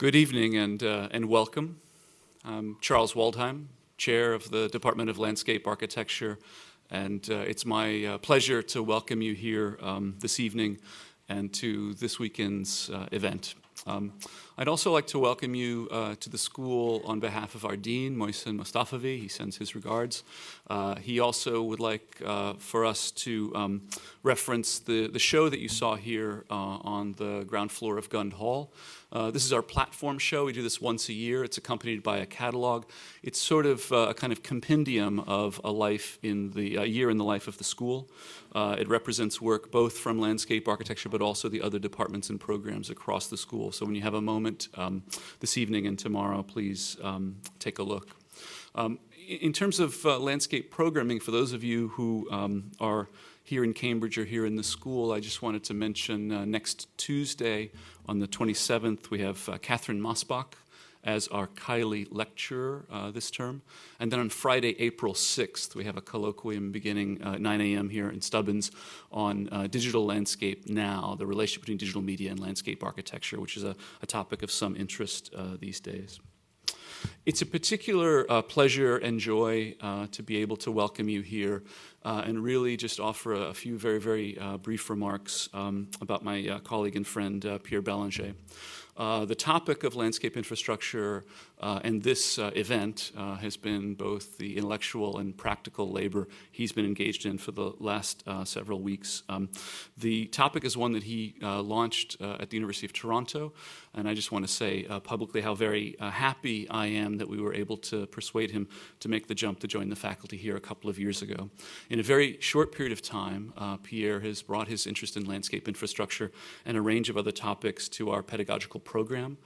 Good evening and welcome. I'm Charles Waldheim, Chair of the Department of Landscape Architecture, and it's my pleasure to welcome you here this evening and to this weekend's event. I'd also like to welcome you to the school on behalf of our Dean, Mohsen Mustafavi. He sends his regards. He also would like for us to reference the show that you saw here on the ground floor of Gund Hall. This is our platform show. We do this once a year. It's accompanied by a catalog. It's sort of a kind of compendium of a life in a year in the life of the school. It represents work both from landscape architecture but also the other departments and programs across the school. So when you have a moment this evening and tomorrow, please take a look. In terms of landscape programming, for those of you who are here in Cambridge or here in the school, I just wanted to mention next Tuesday on the 27th, we have Catherine Mosbach as our Kylie lecturer this term. And then on Friday, April 6th, we have a colloquium beginning at 9 a.m. here in Stubbins on digital landscape now, the relationship between digital media and landscape architecture, which is a topic of some interest these days. It's a particular pleasure and joy to be able to welcome you here and really just offer a few very, very brief remarks about my colleague and friend, Pierre Bélanger. The topic of landscape infrastructure and this event has been both the intellectual and practical labor he's been engaged in for the last several weeks. The topic is one that he launched at the University of Toronto, and I just want to say publicly how very happy I am that we were able to persuade him to make the jump to join the faculty here a couple of years ago. In a very short period of time, Pierre has brought his interest in landscape infrastructure and a range of other topics to our pedagogical program.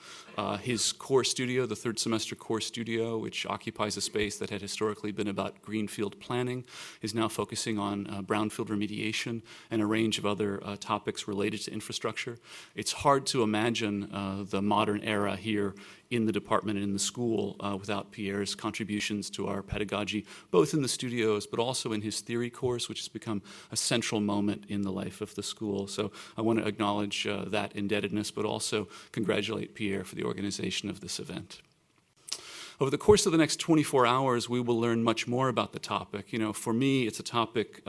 His core studio, the third semester core studio, which occupies a space that had historically been about greenfield planning, is now focusing on brownfield remediation and a range of other topics related to infrastructure. It's hard to imagine the modern era here in the department and in the school without Pierre's contributions to our pedagogy, both in the studios but also in his theory course, which has become a central moment in the life of the school. So I want to acknowledge that indebtedness, but also congratulate Pierre for the organization of this event. Over the course of the next 24 hours, we will learn much more about the topic. You know, for me, it's a topic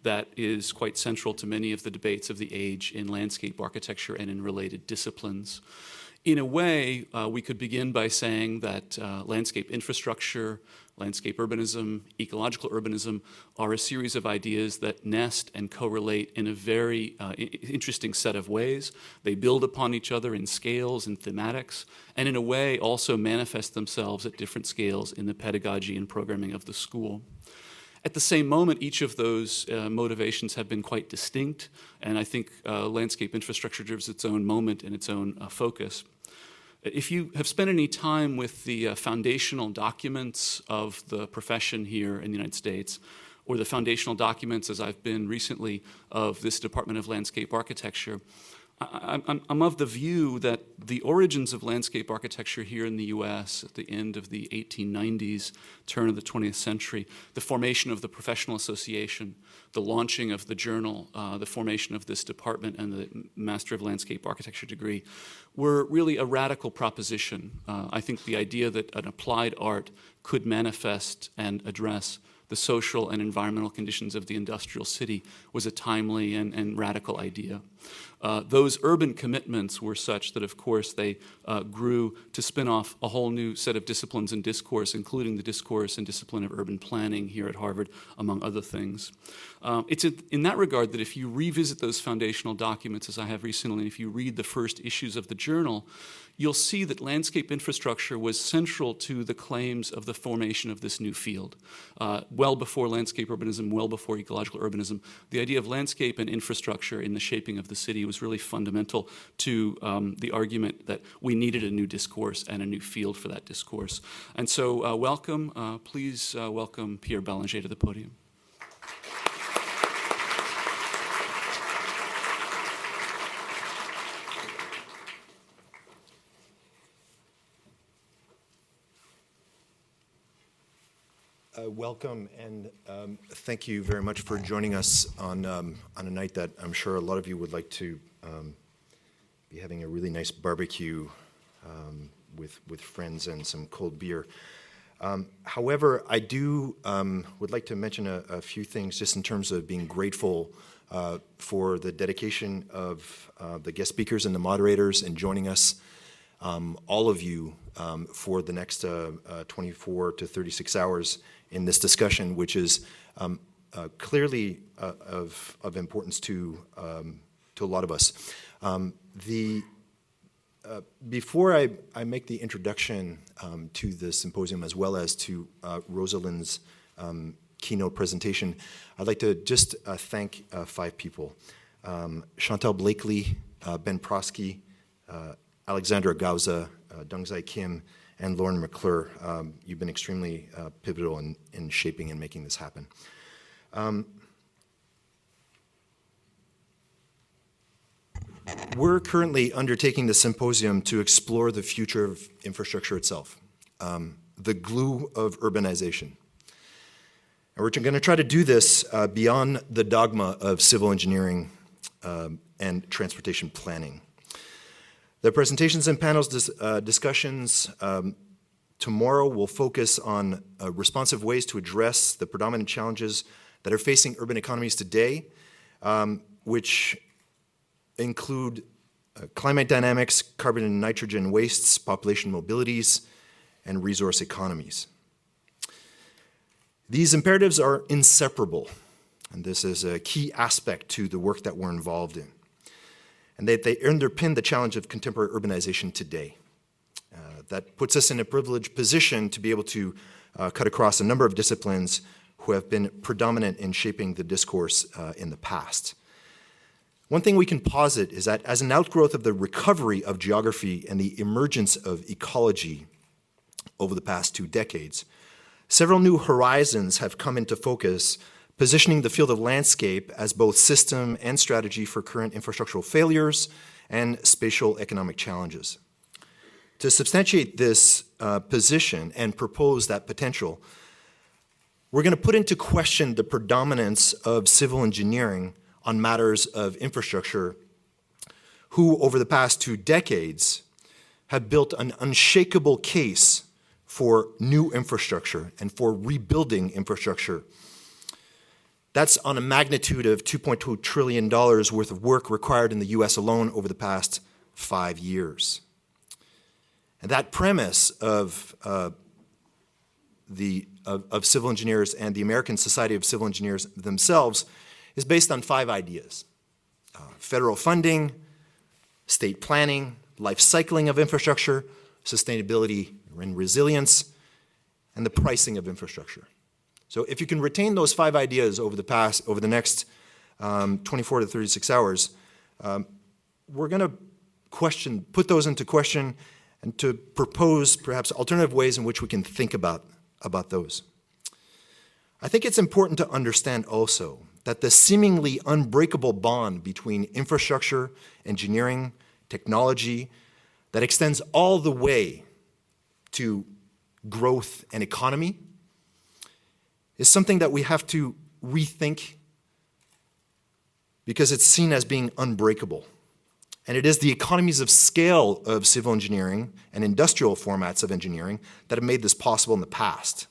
that is quite central to many of the debates of the age in landscape architecture and in related disciplines. In a way, we could begin by saying that landscape infrastructure, landscape urbanism, ecological urbanism are a series of ideas that nest and correlate in a very interesting set of ways. They build upon each other in scales and thematics, and in a way also manifest themselves at different scales in the pedagogy and programming of the school. At the same moment, each of those motivations have been quite distinct, and I think landscape infrastructure deserves its own moment and its own focus. If you have spent any time with the foundational documents of the profession here in the United States, or the foundational documents, as I've been recently, of this Department of Landscape Architecture, I'm of the view that the origins of landscape architecture here in the U.S. at the end of the 1890s, turn of the 20th century, the formation of the professional association, the launching of the journal, the formation of this department and the Master of Landscape Architecture degree were really a radical proposition. I think the idea that an applied art could manifest and address the social and environmental conditions of the industrial city was a timely and radical idea. Those urban commitments were such that, of course, they grew to spin off a whole new set of disciplines and discourse, including the discourse and discipline of urban planning here at Harvard, among other things. It's in that regard that if you revisit those foundational documents, as I have recently, and if you read the first issues of the journal, you'll see that landscape infrastructure was central to the claims of the formation of this new field. Well before landscape urbanism, well before ecological urbanism, the idea of landscape and infrastructure in the shaping of the city was really fundamental to the argument that we needed a new discourse and a new field for that discourse. And so welcome, please welcome Pierre Bélanger to the podium. Welcome, and thank you very much for joining us on a night that I'm sure a lot of you would like to be having a really nice barbecue with friends and some cold beer. However, I would like to mention a few things just in terms of being grateful for the dedication of the guest speakers and the moderators and joining us, all of you, for the next 24 to 36 hours in this discussion, which is clearly of importance to a lot of us. Before I make the introduction to the symposium as well as to Rosalind's keynote presentation, I'd like to just thank 5 people. Chantal Blakely, Ben Prosky, Alexandra Gauza, Dongzai Kim, and Lauren McClure. You've been extremely pivotal in shaping and making this happen. We're currently undertaking the symposium to explore the future of infrastructure itself, the glue of urbanization. And we're going to try to do this beyond the dogma of civil engineering and transportation planning. The presentations and panels discussions tomorrow will focus on responsive ways to address the predominant challenges that are facing urban economies today, which include climate dynamics, carbon and nitrogen wastes, population mobilities, and resource economies. These imperatives are inseparable, and this is a key aspect to the work that we're involved in. And they underpin the challenge of contemporary urbanization today. That puts us in a privileged position to be able to cut across a number of disciplines who have been predominant in shaping the discourse in the past. One thing we can posit is that as an outgrowth of the recovery of geography and the emergence of ecology over the past 2 decades, several new horizons have come into focus, positioning the field of landscape as both system and strategy for current infrastructural failures and spatial economic challenges. To substantiate this position and propose that potential, we're going to put into question the predominance of civil engineering on matters of infrastructure, who over the past 2 decades have built an unshakable case for new infrastructure and for rebuilding infrastructure. That's on a magnitude of $2.2 trillion worth of work required in the US alone over the past 5 years. And that premise of civil engineers and the American Society of Civil Engineers themselves is based on 5 ideas: federal funding, state planning, life cycling of infrastructure, sustainability and resilience, and the pricing of infrastructure. So if you can retain those 5 ideas over the next 24 to 36 hours, we're going to put those into question and to propose perhaps alternative ways in which we can think about those. I think it's important to understand also that the seemingly unbreakable bond between infrastructure, engineering, technology, that extends all the way to growth and economy is something that we have to rethink because it's seen as being unbreakable. And it is the economies of scale of civil engineering and industrial formats of engineering that have made this possible in the past.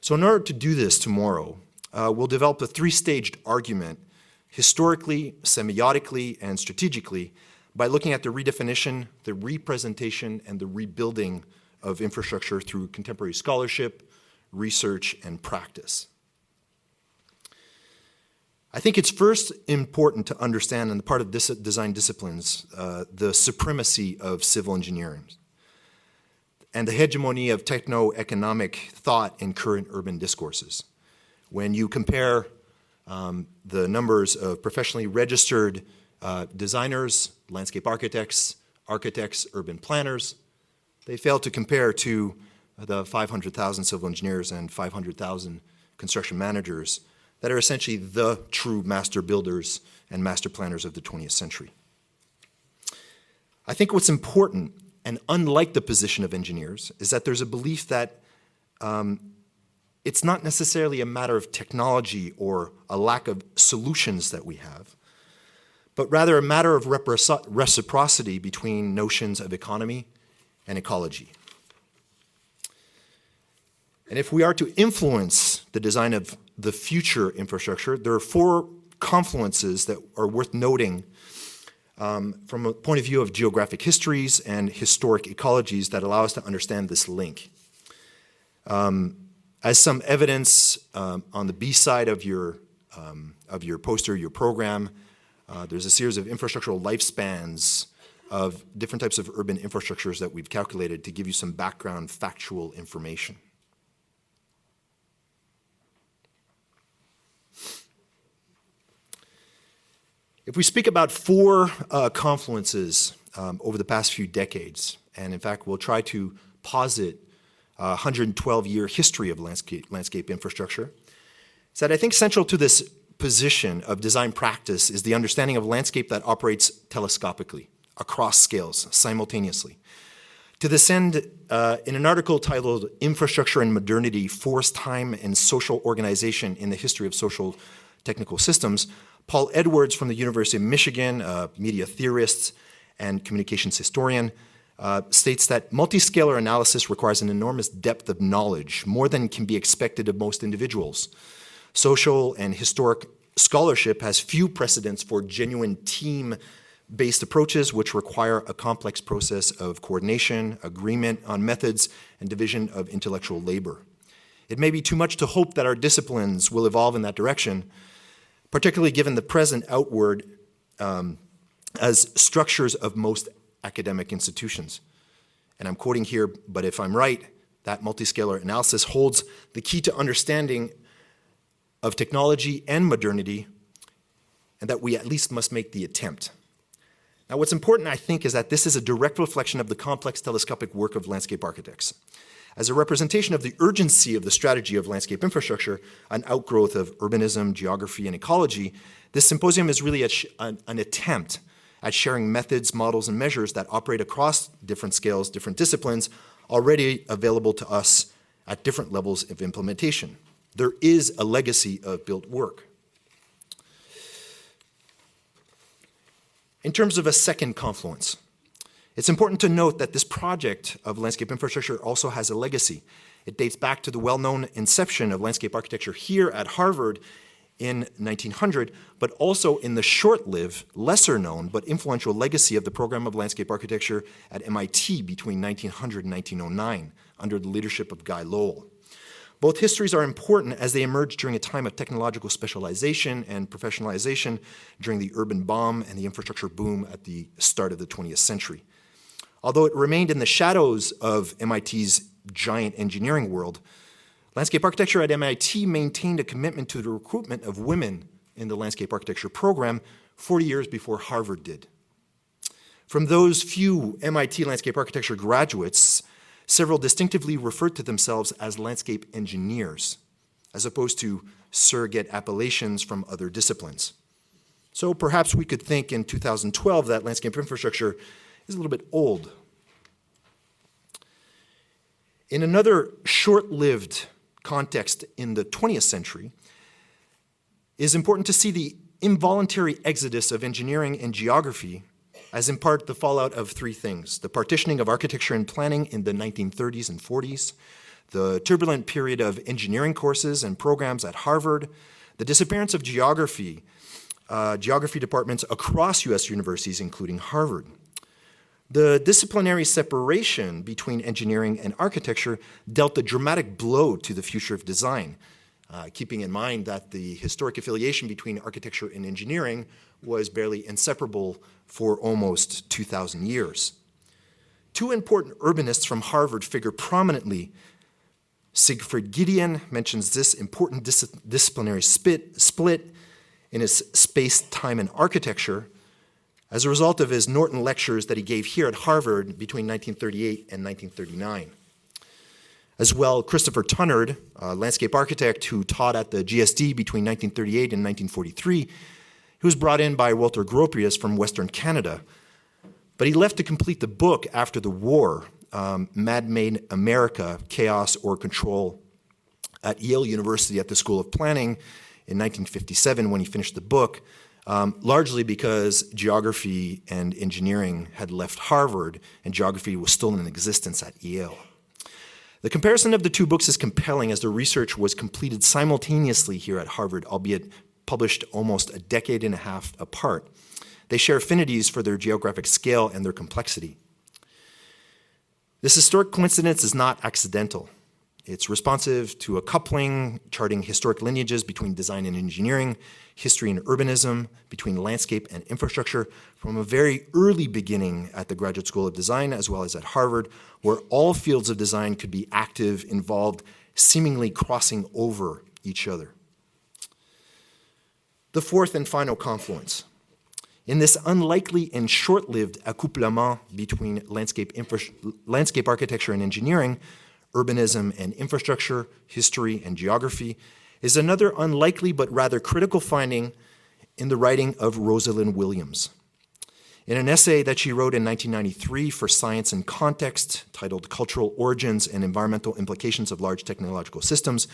So in order to do this tomorrow, we'll develop a 3-staged argument, historically, semiotically, and strategically, by looking at the redefinition, the representation, and the rebuilding of infrastructure through contemporary scholarship, research, and practice. I think it's first important to understand, on the part of design disciplines, the supremacy of civil engineering and the hegemony of techno-economic thought in current urban discourses. When you compare the numbers of professionally registered designers, landscape architects, urban planners, they fail to compare to the 500,000 civil engineers and 500,000 construction managers that are essentially the true master builders and master planners of the 20th century. I think what's important, and unlike the position of engineers, is that there's a belief that it's not necessarily a matter of technology or a lack of solutions that we have, but rather a matter of reciprocity between notions of economy and ecology. And if we are to influence the design of the future infrastructure, there are four confluences that are worth noting from a point of view of geographic histories and historic ecologies that allow us to understand this link. As some evidence on the B side of your poster, your program, there's a series of infrastructural lifespans of different types of urban infrastructures that we've calculated to give you some background factual information. If we speak about four confluences over the past few decades, and in fact we'll try to posit a 112-year history of landscape infrastructure, is that I think central to this position of design practice is the understanding of landscape that operates telescopically, across scales, simultaneously. To this end, in an article titled Infrastructure and Modernity, Force, Time, and Social Organization in the History of Social Technical Systems, Paul Edwards from the University of Michigan, a media theorist and communications historian, states that multiscalar analysis requires an enormous depth of knowledge, more than can be expected of most individuals. Social and historic scholarship has few precedents for genuine team-based approaches which require a complex process of coordination, agreement on methods, and division of intellectual labor. It may be too much to hope that our disciplines will evolve in that direction, particularly given the present outward as structures of most academic institutions. And I'm quoting here, but if I'm right, that multiscalar analysis holds the key to understanding of technology and modernity, and that we at least must make the attempt. Now, what's important, I think, is that this is a direct reflection of the complex telescopic work of landscape architects. As a representation of the urgency of the strategy of landscape infrastructure, an outgrowth of urbanism, geography, and ecology, this symposium is really an attempt at sharing methods, models, and measures that operate across different scales, different disciplines, already available to us at different levels of implementation. There is a legacy of built work. In terms of a second confluence, it's important to note that this project of landscape infrastructure also has a legacy. It dates back to the well-known inception of landscape architecture here at Harvard in 1900, but also in the short-lived, lesser-known, but influential legacy of the program of landscape architecture at MIT between 1900 and 1909, under the leadership of Guy Lowell. Both histories are important as they emerge during a time of technological specialization and professionalization during the urban bomb and the infrastructure boom at the start of the 20th century. Although it remained in the shadows of MIT's giant engineering world, landscape architecture at MIT maintained a commitment to the recruitment of women in the landscape architecture program 40 years before Harvard did. From those few MIT landscape architecture graduates, several distinctively referred to themselves as landscape engineers, as opposed to surrogate appellations from other disciplines. So perhaps we could think in 2012 that landscape infrastructure is a little bit old. In another short-lived context in the 20th century, it is important to see the involuntary exodus of engineering and geography as in part the fallout of three things: the partitioning of architecture and planning in the 1930s and 40s, the turbulent period of engineering courses and programs at Harvard, the disappearance of geography departments across US universities, including Harvard. The disciplinary separation between engineering and architecture dealt a dramatic blow to the future of design, keeping in mind that the historic affiliation between architecture and engineering was barely inseparable for almost 2,000 years. Two important urbanists from Harvard figure prominently. Siegfried Giedion mentions this important disciplinary split in his Space, Time, and Architecture as a result of his Norton lectures that he gave here at Harvard between 1938 and 1939. As well, Christopher Tunnard, a landscape architect who taught at the GSD between 1938 and 1943, he was brought in by Walter Gropius from Western Canada, but he left to complete the book after the war, Man-Made America, Chaos or Control, at Yale University at the School of Planning in 1957 when he finished the book. largely because geography and engineering had left Harvard and geography was still in existence at Yale. The comparison of the two books is compelling as the research was completed simultaneously here at Harvard, albeit published almost a decade and a half apart. They share affinities for their geographic scale and their complexity. This historic coincidence is not accidental. It's responsive to a coupling, charting historic lineages between design and engineering, history and urbanism, between landscape and infrastructure, from a very early beginning at the Graduate School of Design as well as at Harvard, where all fields of design could be active, involved, seemingly crossing over each other. The fourth and final confluence. In this unlikely and short-lived accouplement between landscape architecture and engineering, urbanism and infrastructure, history and geography, is another unlikely but rather critical finding in the writing of Rosalind Williams. In an essay that she wrote in 1993 for Science and Context, titled Cultural Origins and Environmental Implications of Large Technological Systems,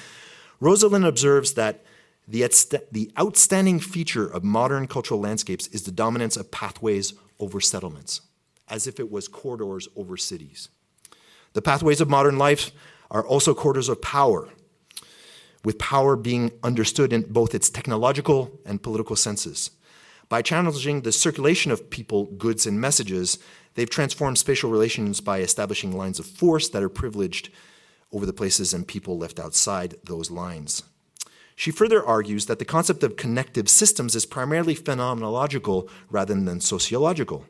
Rosalind observes that the outstanding feature of modern cultural landscapes is the dominance of pathways over settlements, as if it was corridors over cities. The pathways of modern life are also corridors of power, with power being understood in both its technological and political senses. By challenging the circulation of people, goods, and messages, they've transformed spatial relations by establishing lines of force that are privileged over the places and people left outside those lines. She further argues that the concept of connective systems is primarily phenomenological rather than sociological.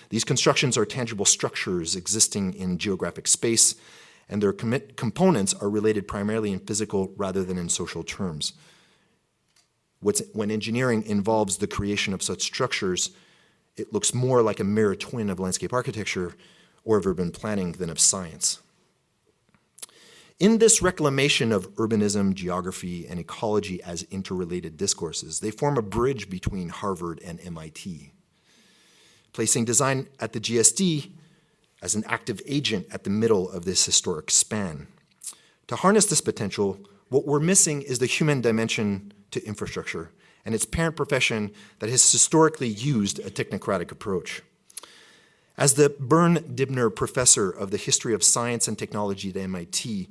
These constructions are tangible structures existing in geographic space, and their components are related primarily in physical rather than in social terms. When engineering involves the creation of such structures, it looks more like a mirror twin of landscape architecture or of urban planning than of science. In this reclamation of urbanism, geography, and ecology as interrelated discourses, they form a bridge between Harvard and MIT, placing design at the GSD as an active agent at the middle of this historic span. To harness this potential, what we're missing is the human dimension to infrastructure and its parent profession that has historically used a technocratic approach. As the Byrne-Dibner Professor of the History of Science and Technology at MIT,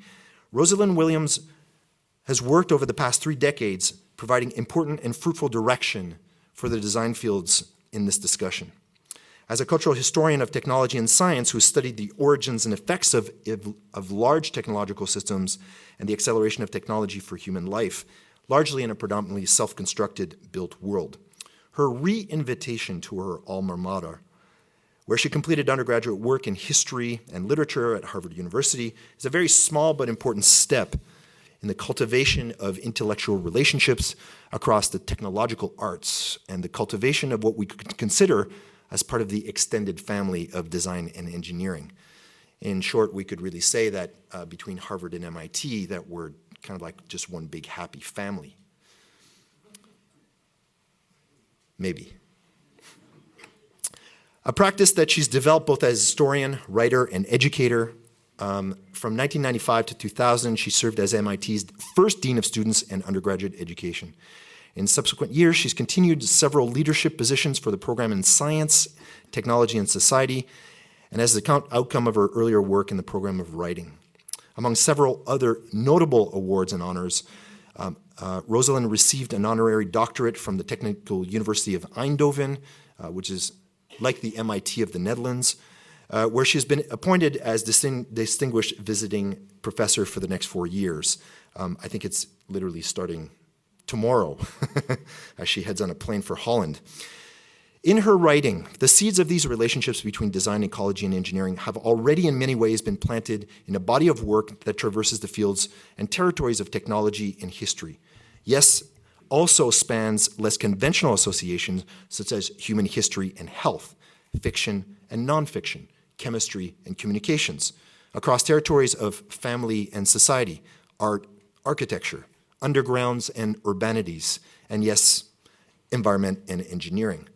Rosalind Williams has worked over the past 3 decades providing important and fruitful direction for the design fields in this discussion. As a cultural historian of technology and science who studied the origins and effects of large technological systems and the acceleration of technology for human life, largely in a predominantly self-constructed built world, her re-invitation to her alma mater, where she completed undergraduate work in history and literature at Harvard University, is a very small but important step in the cultivation of intellectual relationships across the technological arts and the cultivation of what we could consider as part of the extended family of design and engineering. In short, we could really say that between Harvard and MIT, that we're kind of like just one big happy family. Maybe. A practice that she's developed both as historian, writer, and educator. From 1995 to 2000, she served as MIT's first Dean of Students and Undergraduate Education. In subsequent years, she's continued several leadership positions for the program in Science, Technology, and Society, and as the outcome of her earlier work in the program of Writing. Among several other notable awards and honors, Rosalind received an honorary doctorate from the Technical University of Eindhoven, which is like the MIT of the Netherlands, where she's been appointed as distinguished visiting professor for the next 4 years. I think it's literally starting tomorrow as she heads on a plane for Holland. In her writing, the seeds of these relationships between design, ecology, and engineering have already in many ways been planted in a body of work that traverses the fields and territories of technology and history. Yes, also spans less conventional associations such as human history and health, fiction and nonfiction, chemistry and communications, across territories of family and society, art, architecture, undergrounds and urbanities, and yes, environment and engineering.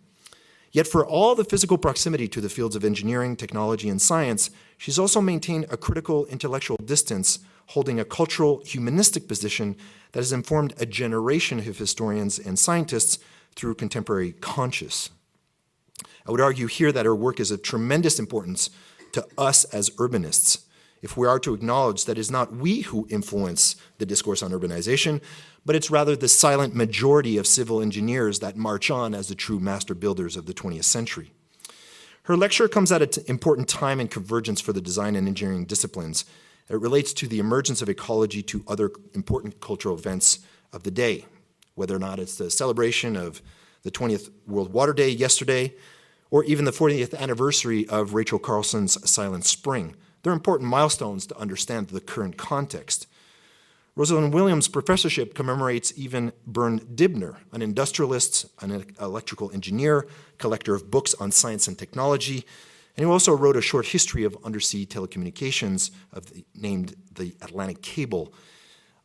Yet for all the physical proximity to the fields of engineering, technology, and science, she's also maintained a critical intellectual distance, holding a cultural, humanistic position that has informed a generation of historians and scientists through contemporary conscious. I would argue here that her work is of tremendous importance to us as urbanists, if we are to acknowledge that it is not we who influence the discourse on urbanization, but it's rather the silent majority of civil engineers that march on as the true master builders of the 20th century. Her lecture comes at an important time in convergence for the design and engineering disciplines. It relates to the emergence of ecology to other important cultural events of the day, whether or not it's the celebration of the 20th World Water Day yesterday, or even the 40th anniversary of Rachel Carlson's Silent Spring. They're important milestones to understand the current context. Rosalind Williams' professorship commemorates even Bernd Dibner, an industrialist, an electrical engineer, collector of books on science and technology, and who also wrote a short history of undersea telecommunications named the Atlantic Cable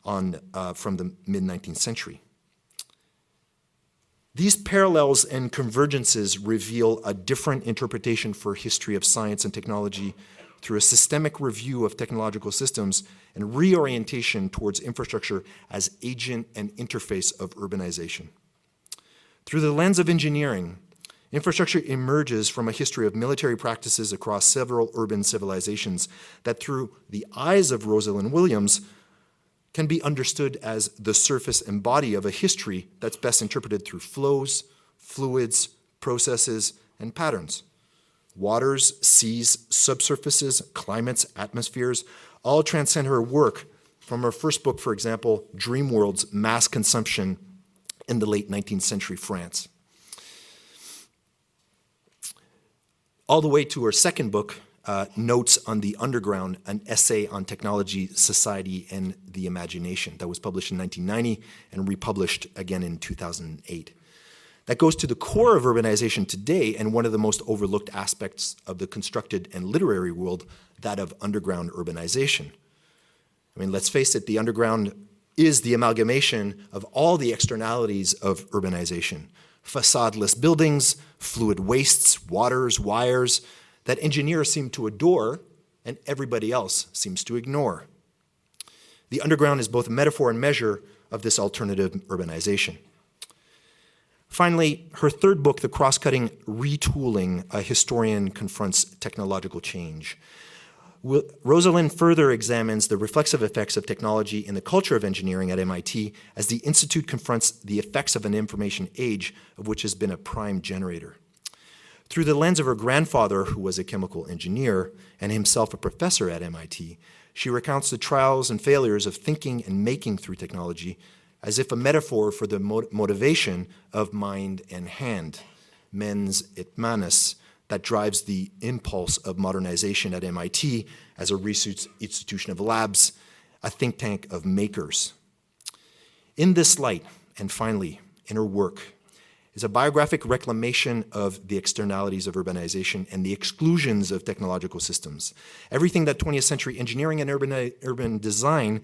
from the mid-19th century. These parallels and convergences reveal a different interpretation for history of science and technology through a systemic review of technological systems and reorientation towards infrastructure as agent and interface of urbanization. Through the lens of engineering, infrastructure emerges from a history of military practices across several urban civilizations that, through the eyes of Rosalind Williams, can be understood as the surface and body of a history that's best interpreted through flows, fluids, processes, and patterns. Waters, seas, subsurfaces, climates, atmospheres, all transcend her work from her first book, for example, Dream World's Mass Consumption in the late 19th century France. All the way to her second book, Notes on the Underground, an essay on technology, society, and the imagination, that was published in 1990 and republished again in 2008. That goes to the core of urbanization today and one of the most overlooked aspects of the constructed and literary world, that of underground urbanization. I mean, let's face it, the underground is the amalgamation of all the externalities of urbanization. Facadeless buildings, fluid wastes, waters, wires, that engineers seem to adore and everybody else seems to ignore. The underground is both a metaphor and measure of this alternative urbanization. Finally, her third book, The Cross-Cutting Retooling, a Historian Confronts Technological Change. Rosalind further examines the reflexive effects of technology in the culture of engineering at MIT as the Institute confronts the effects of an information age of which has been a prime generator. Through the lens of her grandfather, who was a chemical engineer and himself a professor at MIT, she recounts the trials and failures of thinking and making through technology as if a metaphor for the motivation of mind and hand, mens et manus, that drives the impulse of modernization at MIT as a research institution of labs, a think tank of makers. In this light, and finally, in her work, is a biographic reclamation of the externalities of urbanization and the exclusions of technological systems. Everything that 20th century engineering and urban design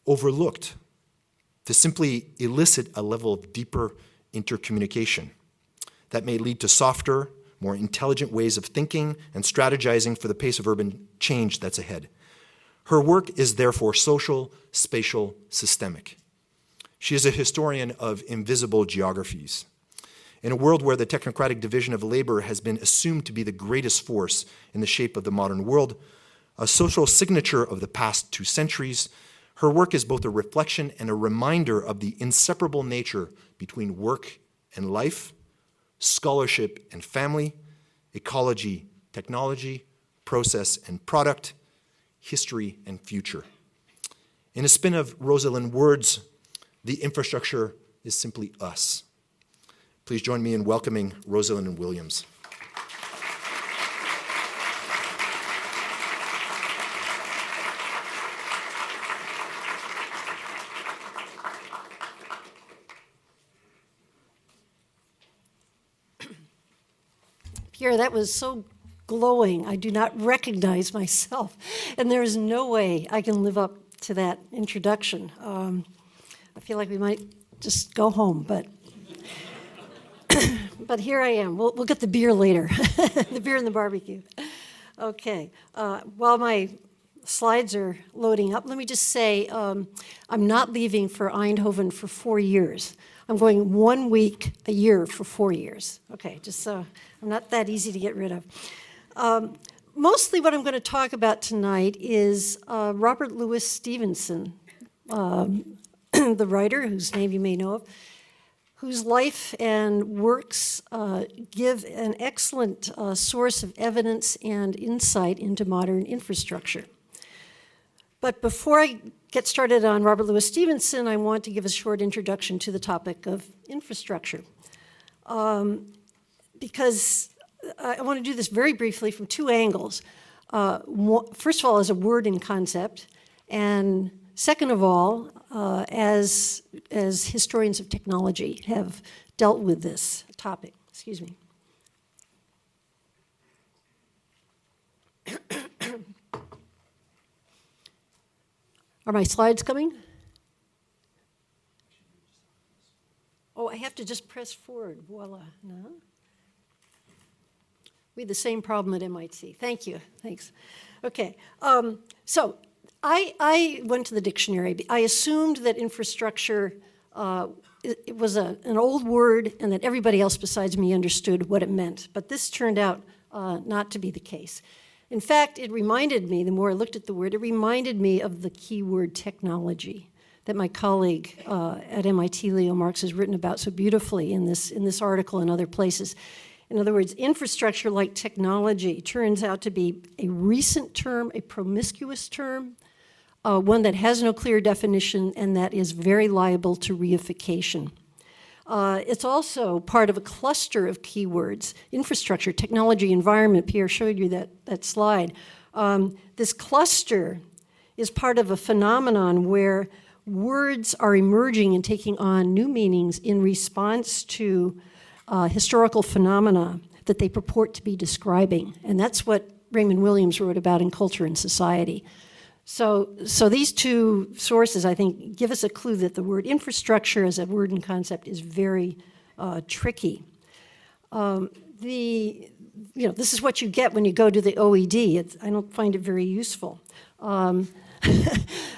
overlooked, to simply elicit a level of deeper intercommunication that may lead to softer, more intelligent ways of thinking and strategizing for the pace of urban change that's ahead. Her work is therefore social, spatial, systemic. She is a historian of invisible geographies. In a world where the technocratic division of labor has been assumed to be the greatest force in the shape of the modern world, a social signature of the past 2 centuries, her work is both a reflection and a reminder of the inseparable nature between work and life, scholarship and family, ecology, technology, process and product, history and future. In a spin of Rosalind words, the infrastructure is simply us. Please join me in welcoming Rosalind Williams. Pierre, that was so glowing. I do not recognize myself, and there is no way I can live up to that introduction. I feel like we might just go home, but but here I am. We'll get the beer later, the beer and the barbecue. Okay. While my slides are loading up. Let me just say, I'm not leaving for Eindhoven for 4 years. I'm going 1 week a year for 4 years. Okay, just so I'm not that easy to get rid of. Mostly what I'm going to talk about tonight is Robert Louis Stevenson, the writer, whose name you may know of, whose life and works give an excellent source of evidence and insight into modern infrastructure. But before I get started on Robert Louis Stevenson, I want to give a short introduction to the topic of infrastructure. Because I want to do this very briefly from 2 angles. First of all, as a word and concept, and second of all, as historians of technology have dealt with this topic. Excuse me. Are my slides coming? Oh, I have to just press forward. Voila. No? We had the same problem at MIT. Thank you. Thanks. Okay. So I went to the dictionary. I assumed that infrastructure it was an old word and that everybody else besides me understood what it meant. But this turned out not to be the case. In fact, it reminded me, the more I looked at the word, it reminded me of the keyword technology that my colleague at MIT, Leo Marx, has written about so beautifully in this article and other places. In other words, infrastructure, like technology, turns out to be a recent term, a promiscuous term, one that has no clear definition and that is very liable to reification. It's also part of a cluster of keywords: infrastructure, technology, environment. Pierre showed you that slide. This cluster is part of a phenomenon where words are emerging and taking on new meanings in response to historical phenomena that they purport to be describing. And that's what Raymond Williams wrote about in Culture and Society. So these 2 sources, I think, give us a clue that the word infrastructure as a word and concept is very tricky. This is what you get when you go to the OED. I don't find it very useful.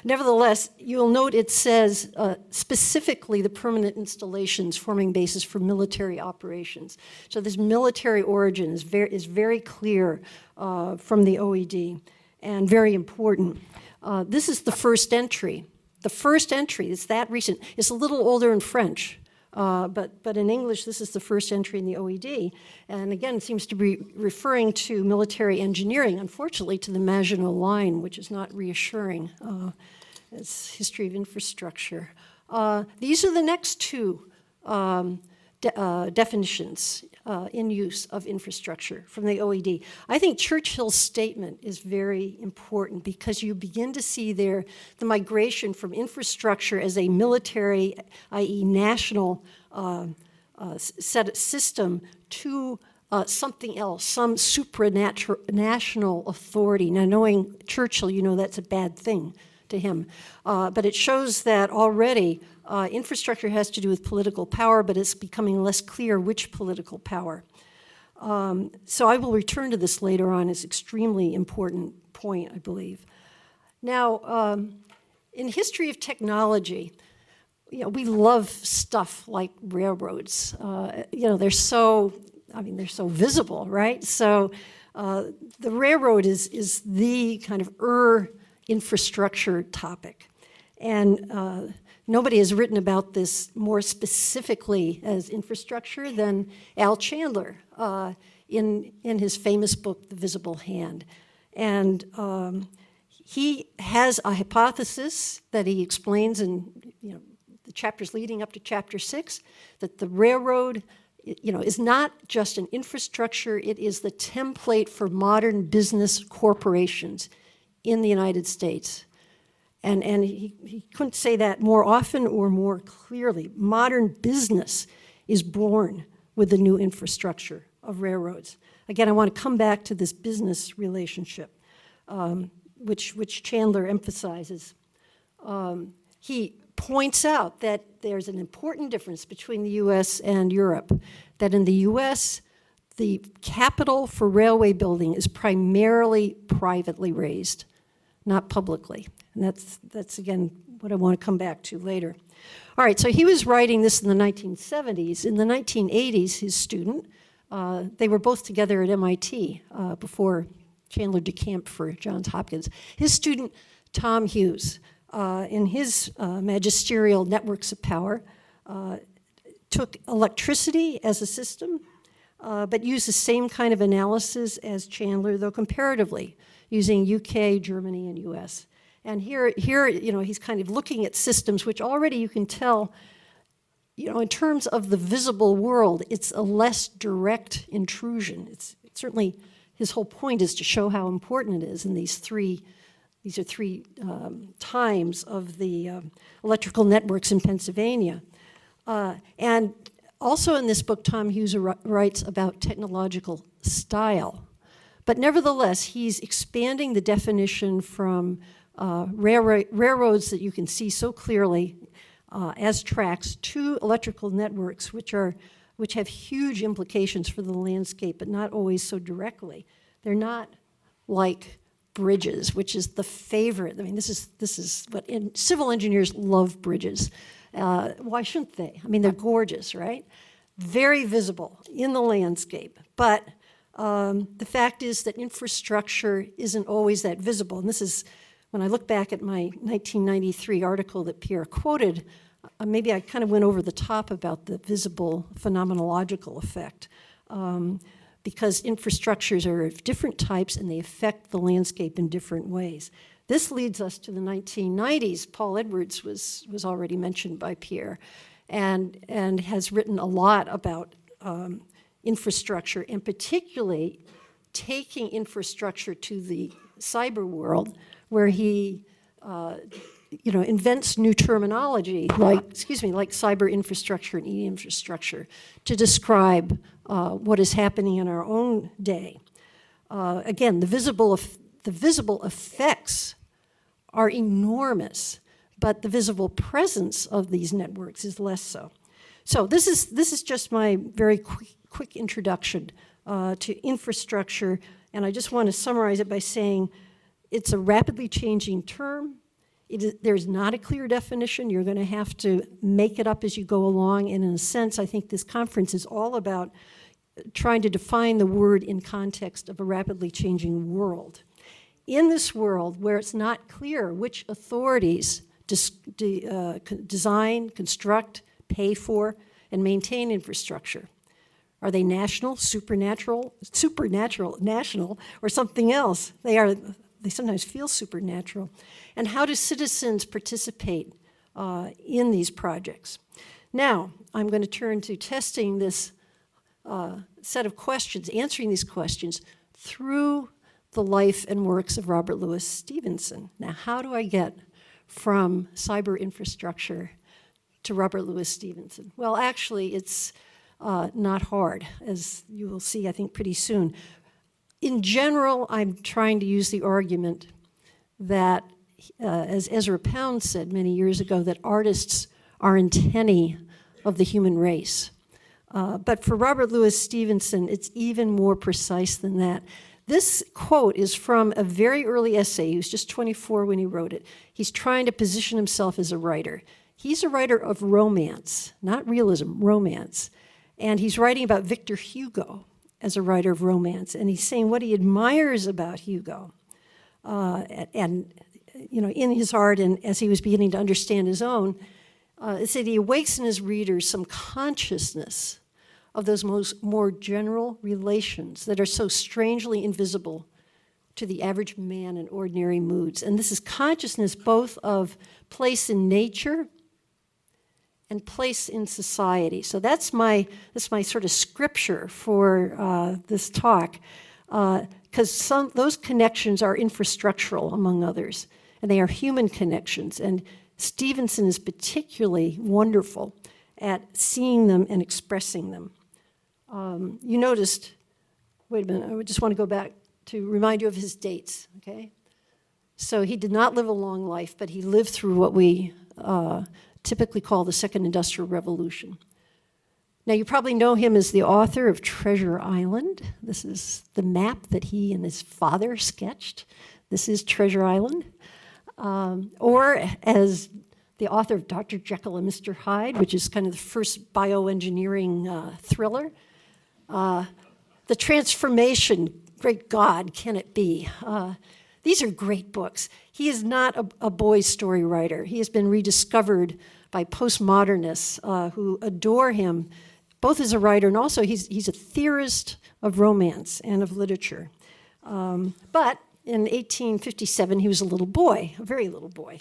Nevertheless, you'll note it says specifically the permanent installations forming basis for military operations. So this military origin is very clear from the OED and very important. This is the first entry. The first entry, it's that recent. It's a little older in French, but in English, this is the first entry in the OED. And again, it seems to be referring to military engineering, unfortunately, to the Maginot Line, which is not reassuring. It's history of infrastructure. These are the next 2 definitions in use of infrastructure from the OED. I think Churchill's statement is very important because you begin to see there the migration from infrastructure as a military, i.e. national system to something else, some supranational authority. Now, knowing Churchill, you know that's a bad thing to him. But it shows that already infrastructure has to do with political power, but it's becoming less clear which political power. So I will return to this later on as an extremely important point, I believe. Now, in history of technology, we love stuff like railroads. They're so visible, right? So the railroad is the kind of infrastructure topic. And nobody has written about this more specifically as infrastructure than Al Chandler in his famous book, The Visible Hand. And he has a hypothesis that he explains in the chapters leading up to chapter 6, that the railroad is not just an infrastructure, it is the template for modern business corporations in the United States. And he couldn't say that more often or more clearly. Modern business is born with the new infrastructure of railroads. Again, I want to come back to this business relationship, which Chandler emphasizes. He points out that there's an important difference between the US and Europe, that in the US, the capital for railway building is primarily privately raised. not publicly. And that's again, what I want to come back to later. All right, so he was writing this in the 1970s. In the 1980s, his student, they were both together at MIT before Chandler DeCamp for Johns Hopkins. His student, Tom Hughes, in his magisterial networks of power, took electricity as a system, but used the same kind of analysis as Chandler, though comparatively, using UK, Germany, and US. And here, he's kind of looking at systems which already you can tell, in terms of the visible world, it's a less direct intrusion. It's certainly, his whole point is to show how important it is in these are three times of the electrical networks in Pennsylvania. And also in this book, Tom Hughes writes about technological style. But nevertheless, he's expanding the definition from railroads that you can see so clearly as tracks to electrical networks, which have huge implications for the landscape, but not always so directly. They're not like bridges, which is the favorite. I mean, this is what civil engineers love bridges. Why shouldn't they? I mean, they're gorgeous, right? Very visible in the landscape, but the fact is that infrastructure isn't always that visible. And this is, when I look back at my 1993 article that Pierre quoted, maybe I kind of went over the top about the visible phenomenological effect, because infrastructures are of different types and they affect the landscape in different ways. This leads us to the 1990s. Paul Edwards was already mentioned by Pierre, and has written a lot about infrastructure, and particularly taking infrastructure to the cyber world, where he invents new terminology like cyber infrastructure and e-infrastructure to describe what is happening in our own day. Again, the visible effects are enormous, but the visible presence of these networks is less so. So this is just my very quick introduction to infrastructure, and I just want to summarize it by saying it's a rapidly changing term. There's not a clear definition. You're going to have to make it up as you go along, and in a sense, I think this conference is all about trying to define the word in context of a rapidly changing world. In this world where it's not clear which authorities design, construct, pay for, and maintain infrastructure. Are they national, supernatural, national, or something else? They sometimes feel supernatural. And how do citizens participate in these projects? Now, I'm going to turn to testing this set of questions, answering these questions through the life and works of Robert Louis Stevenson. Now, how do I get from cyber infrastructure to Robert Louis Stevenson? Well, actually, it's not hard, as you will see, I think, pretty soon. In general, I'm trying to use the argument that, as Ezra Pound said many years ago, that artists are antennae of the human race. But for Robert Louis Stevenson, it's even more precise than that. This quote is from a very early essay. He was just 24 when he wrote it. He's trying to position himself as a writer. He's a writer of romance, not realism, romance. And he's writing about Victor Hugo as a writer of romance. And he's saying what he admires about Hugo. In his art, and as he was beginning to understand his own, it said he awakes in his readers some consciousness of those more general relations that are so strangely invisible to the average man in ordinary moods. And this is consciousness both of place in nature and place in society. So that's my sort of scripture for this talk, because those connections are infrastructural, among others, and they are human connections. And Stevenson is particularly wonderful at seeing them and expressing them. You noticed, wait a minute, I just want to go back to remind you of his dates, okay? So he did not live a long life, but he lived through what we typically call the Second Industrial Revolution. Now, you probably know him as the author of Treasure Island. This is the map that he and his father sketched. This is Treasure Island. or as the author of Dr. Jekyll and Mr. Hyde, which is kind of the first bioengineering thriller. The Transformation, great God, can it be? These are great books. He is not a boy's story writer. He has been rediscovered by postmodernists who adore him, both as a writer and also he's a theorist of romance and of literature. But in 1857, he was a little boy, a very little boy,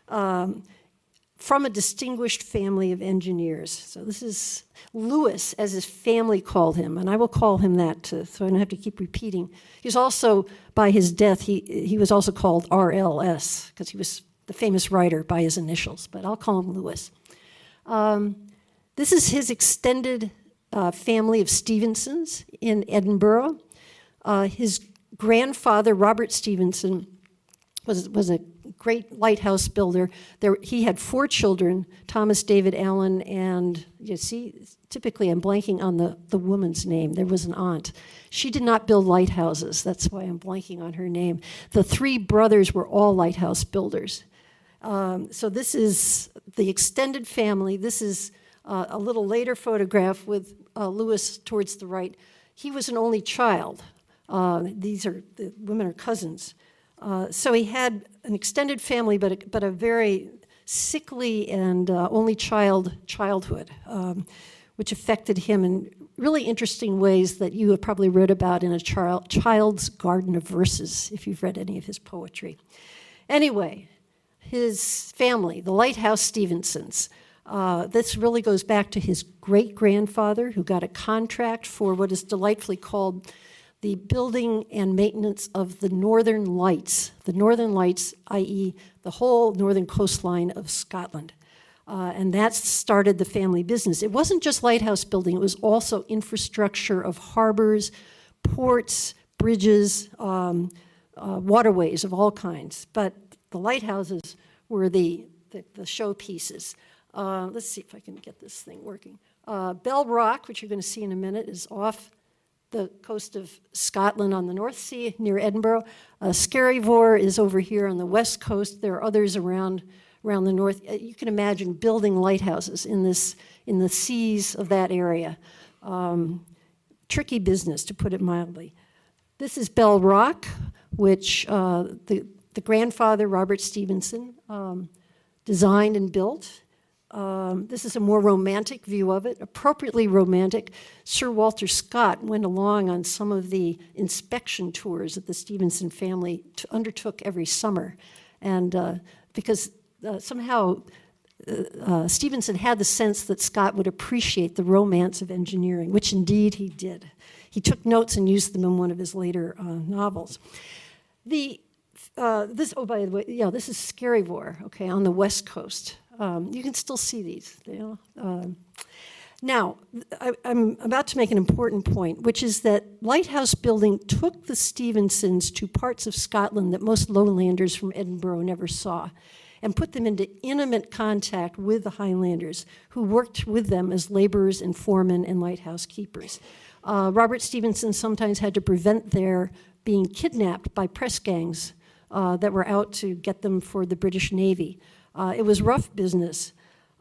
from a distinguished family of engineers. So this is Lewis, as his family called him, and I will call him that too, so I don't have to keep repeating. He's also, by his death, he was also called RLS, because he was the famous writer by his initials, but I'll call him Lewis. This is his extended family of Stevensons in Edinburgh. His grandfather, Robert Stevenson, was a great lighthouse builder. He had 4 children, Thomas, David, Allen, and you see, typically I'm blanking on the woman's name. There was an aunt. She did not build lighthouses. That's why I'm blanking on her name. The 3 brothers were all lighthouse builders. So this is the extended family. This is a little later photograph with Lewis towards the right. He was an only child. The women are cousins. So he had an extended family, but a very sickly and only childhood, which affected him in really interesting ways that you have probably read about in a Child's Garden of Verses, if you've read any of his poetry. Anyway, his family, the Lighthouse Stevensons, this really goes back to his great-grandfather, who got a contract for what is delightfully called the building and maintenance of the Northern Lights. The Northern Lights, i.e. the whole northern coastline of Scotland. And that started the family business. It wasn't just lighthouse building, it was also infrastructure of harbors, ports, bridges, waterways of all kinds. But the lighthouses were the showpieces. Let's see if I can get this thing working. Bell Rock, which you're going to see in a minute, is off the coast of Scotland on the North Sea near Edinburgh. Skerryvore is over here on the west coast. There are others around the north. You can imagine building lighthouses in the seas of that area. Tricky business, to put it mildly. This is Bell Rock, which the grandfather, Robert Stevenson, designed and built. This is a more romantic view of it, appropriately romantic. Sir Walter Scott went along on some of the inspection tours that the Stevenson family undertook every summer. And because somehow Stevenson had the sense that Scott would appreciate the romance of engineering, which indeed he did. He took notes and used them in one of his later novels. This is Skerryvore, okay, on the west coast. You can still see these. Now, I'm about to make an important point, which is that lighthouse building took the Stevensons to parts of Scotland that most lowlanders from Edinburgh never saw, and put them into intimate contact with the Highlanders, who worked with them as laborers and foremen and lighthouse keepers. Robert Stevenson sometimes had to prevent their being kidnapped by press gangs that were out to get them for the British Navy. It was rough business,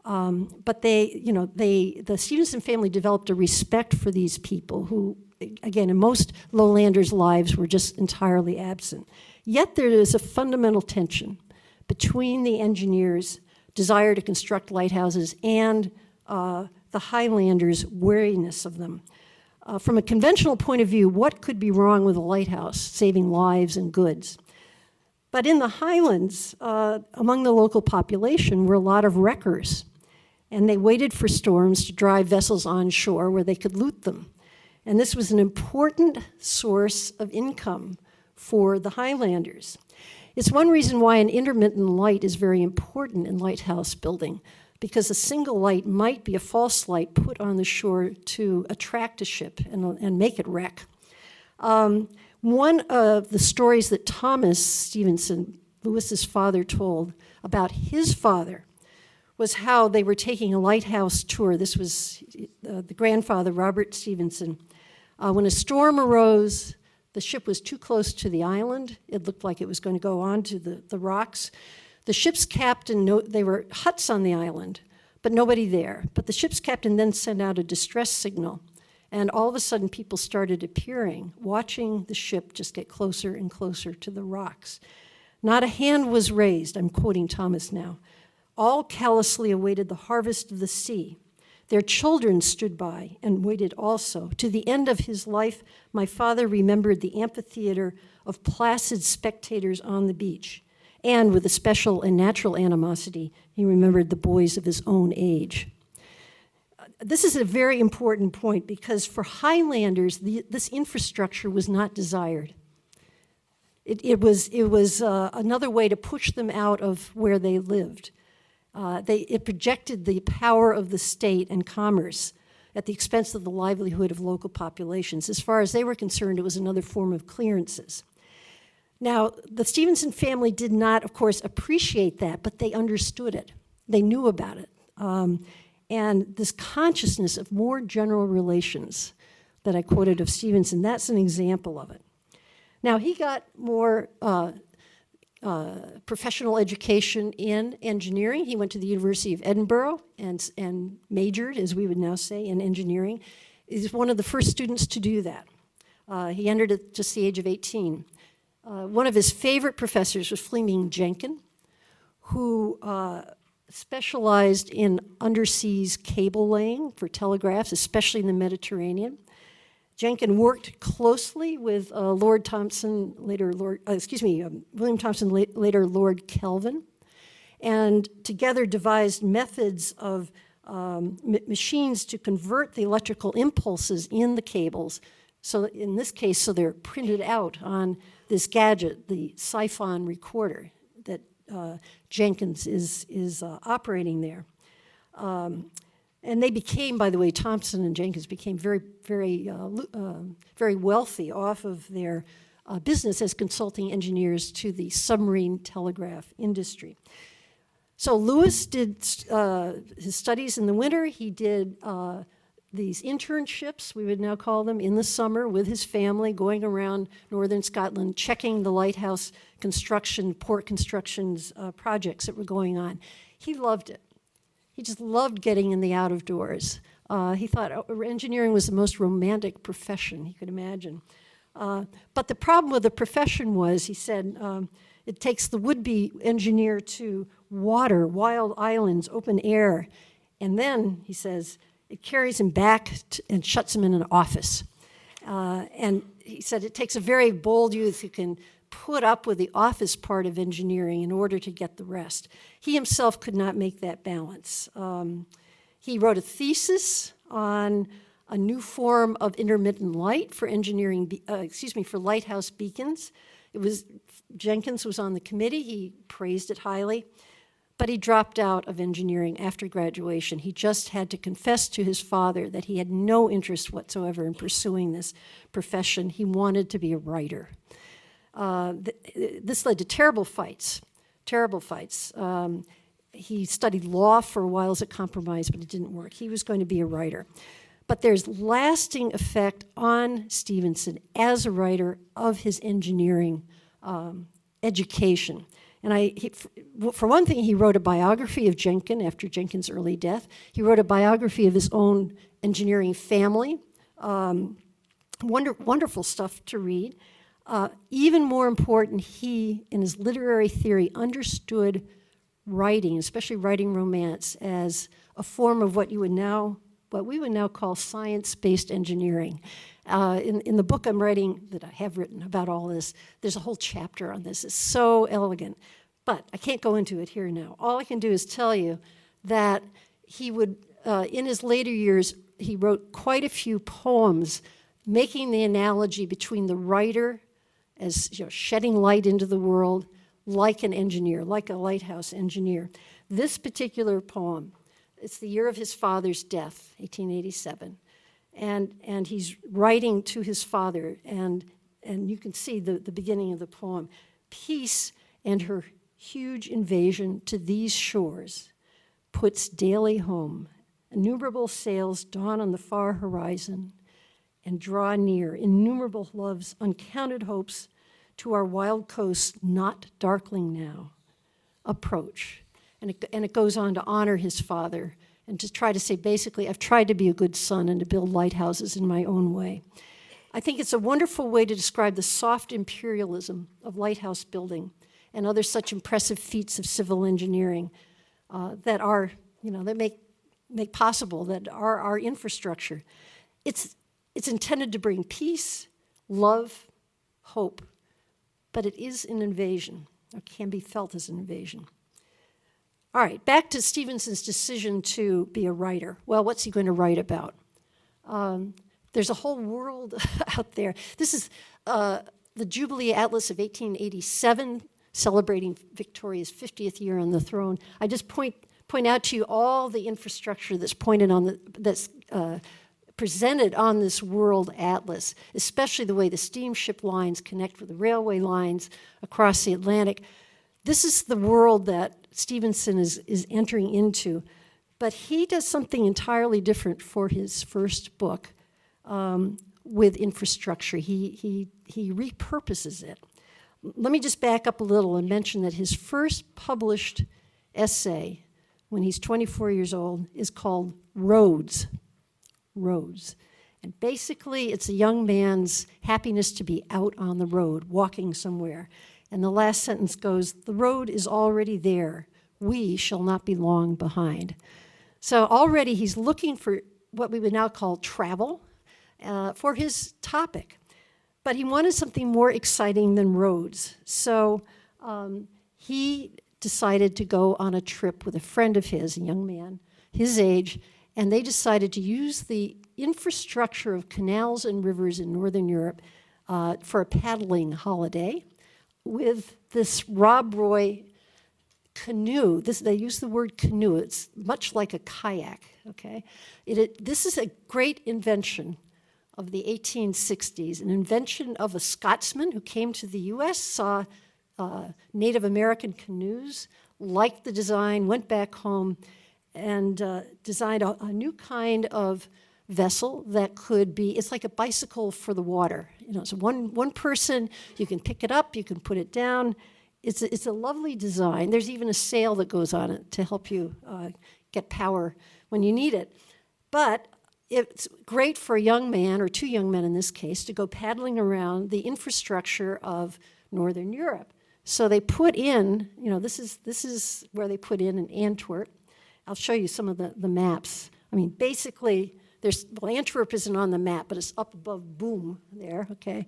but the Stevenson family developed a respect for these people who, again, in most lowlanders' lives were just entirely absent. Yet there is a fundamental tension between the engineers' desire to construct lighthouses and the Highlanders' wariness of them. From a conventional point of view, what could be wrong with a lighthouse saving lives and goods? But in the Highlands, among the local population, were a lot of wreckers. And they waited for storms to drive vessels on shore where they could loot them. And this was an important source of income for the Highlanders. It's one reason why an intermittent light is very important in lighthouse building, because a single light might be a false light put on the shore to attract a ship and make it wreck. One of the stories that Thomas Stevenson, Lewis's father, told about his father was how they were taking a lighthouse tour. This was the grandfather, Robert Stevenson. When a storm arose, The ship was too close to the island. It looked like it was going to go on to the rocks. The ship's captain, they were huts on the island, but nobody there. But the ship's captain then sent out a distress signal, and all of a sudden people started appearing, watching the ship just get closer and closer to the rocks. Not a hand was raised, I'm quoting Thomas now. All callously awaited the harvest of the sea. Their children stood by and waited also. To the end of his life, my father remembered the amphitheater of placid spectators on the beach. And with a special and natural animosity, he remembered the boys of his own age. This is a very important point because for Highlanders, this infrastructure was not desired. It was another way to push them out of where they lived. It projected the power of the state and commerce at the expense of the livelihood of local populations. As far as they were concerned, it was another form of clearances. Now, the Stevenson family did not, of course, appreciate that, but they understood it. They knew about it. And this consciousness of more general relations that I quoted of Stevenson, that's an example of it. Now, he got more professional education in engineering. He went to the University of Edinburgh and majored, as we would now say, in engineering. He's one of the first students to do that. He entered at just the age of 18. One of his favorite professors was Fleming Jenkin, who specialized in underseas cable laying for telegraphs, especially in the Mediterranean. Jenkin worked closely with William Thomson, later Lord Kelvin, and together devised methods of machines to convert the electrical impulses in the cables. So in this case, so they're printed out on this gadget, the siphon recorder that Jenkins is operating there. And they became, by the way, Thomson and Jenkins became very, very, very wealthy off of their business as consulting engineers to the submarine telegraph industry. So Lewis did his studies in the winter. He did these internships, we would now call them, in the summer with his family, going around northern Scotland, checking the lighthouse construction, port constructions projects that were going on. He loved it. He just loved getting in the out of doors. He thought engineering was the most romantic profession he could imagine. But the problem with the profession was, he said, it takes the would-be engineer to water, wild islands, open air, and then, he says, it carries him back and shuts him in an office. And he said it takes a very bold youth who can put up with the office part of engineering in order to get the rest. He himself could not make that balance. He wrote a thesis on a new form of intermittent light for engineering, for lighthouse beacons. Jenkins was on the committee. He praised it highly, but he dropped out of engineering after graduation. He just had to confess to his father that he had no interest whatsoever in pursuing this profession. He wanted to be a writer. This led to terrible fights. He studied law for a while as a compromise, but it didn't work. He was going to be a writer. But there's lasting effect on Stevenson as a writer of his engineering education. And for one thing, he wrote a biography of Jenkins after Jenkins' early death. He wrote a biography of his own engineering family. Wonderful stuff to read. Even more important, he, in his literary theory, understood writing, especially writing romance, as a form of what we would now call science-based engineering. In the book I'm writing, that I have written about all this, there's a whole chapter on this. It's so elegant, but I can't go into it here now. All I can do is tell you that he would, in his later years, he wrote quite a few poems making the analogy between the writer as shedding light into the world like an engineer, like a lighthouse engineer. This particular poem, it's the year of his father's death, 1887. And he's writing to his father, and you can see the beginning of the poem. Peace and her huge invasion to these shores puts daily home. Innumerable sails dawn on the far horizon, and draw near, innumerable loves, uncounted hopes, to our wild coast not darkling now, approach. And it goes on to honor his father and to try to say, basically, I've tried to be a good son and to build lighthouses in my own way. I think it's a wonderful way to describe the soft imperialism of lighthouse building and other such impressive feats of civil engineering that are, that make possible, that are our infrastructure. It's intended to bring peace, love, hope, but it is an invasion, or can be felt as an invasion. All right, back to Stevenson's decision to be a writer. Well, what's he going to write about? There's a whole world out there. This is the Jubilee Atlas of 1887, celebrating Victoria's 50th year on the throne. I just point out to you all the infrastructure that's presented on this world atlas, especially the way the steamship lines connect with the railway lines across the Atlantic. This is the world that Stevenson is entering into, but he does something entirely different for his first book with infrastructure. He repurposes it. Let me just back up a little and mention that his first published essay, when he's 24 years old, is called Roads. Roads. And basically, it's a young man's happiness to be out on the road, walking somewhere. And the last sentence goes, the road is already there. We shall not be long behind. So already he's looking for what we would now call travel for his topic. But he wanted something more exciting than roads. So he decided to go on a trip with a friend of his, a young man, his age, and they decided to use the infrastructure of canals and rivers in Northern Europe for a paddling holiday with this Rob Roy canoe. They use the word canoe. It's much like a kayak, okay? This is a great invention of the 1860s, an invention of a Scotsman who came to the US, saw Native American canoes, liked the design, went back home, and designed a new kind of vessel that could be, it's like a bicycle for the water. It's one person, you can pick it up, you can put it down. It's a lovely design. There's even a sail that goes on it to help you get power when you need it. But it's great for a young man, or two young men in this case, to go paddling around the infrastructure of Northern Europe. So they put in, this is where they put in Antwerp. I'll show you some of the maps. I mean, basically, Antwerp isn't on the map, but it's up above Boom there, okay?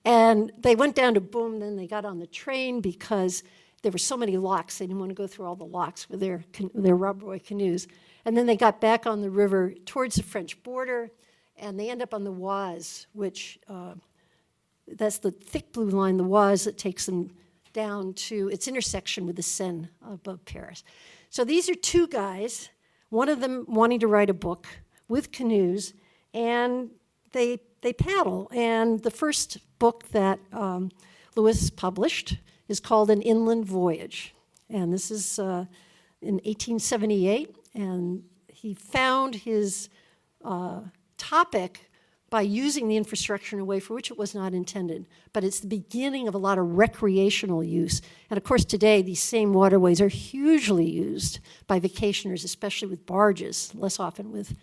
And they went down to Boom, then they got on the train because there were so many locks. They didn't want to go through all the locks with their Rob Roy canoes. And then they got back on the river towards the French border, and they end up on the Oise, which that's the thick blue line, the Oise, that takes them down to its intersection with the Seine above Paris. So these are two guys, one of them wanting to write a book with canoes, and they paddle. And the first book that Lewis published is called An Inland Voyage. And this is in 1878, and he found his topic by using the infrastructure in a way for which it was not intended. But it's the beginning of a lot of recreational use. And of course, today, these same waterways are hugely used by vacationers, especially with barges, less often with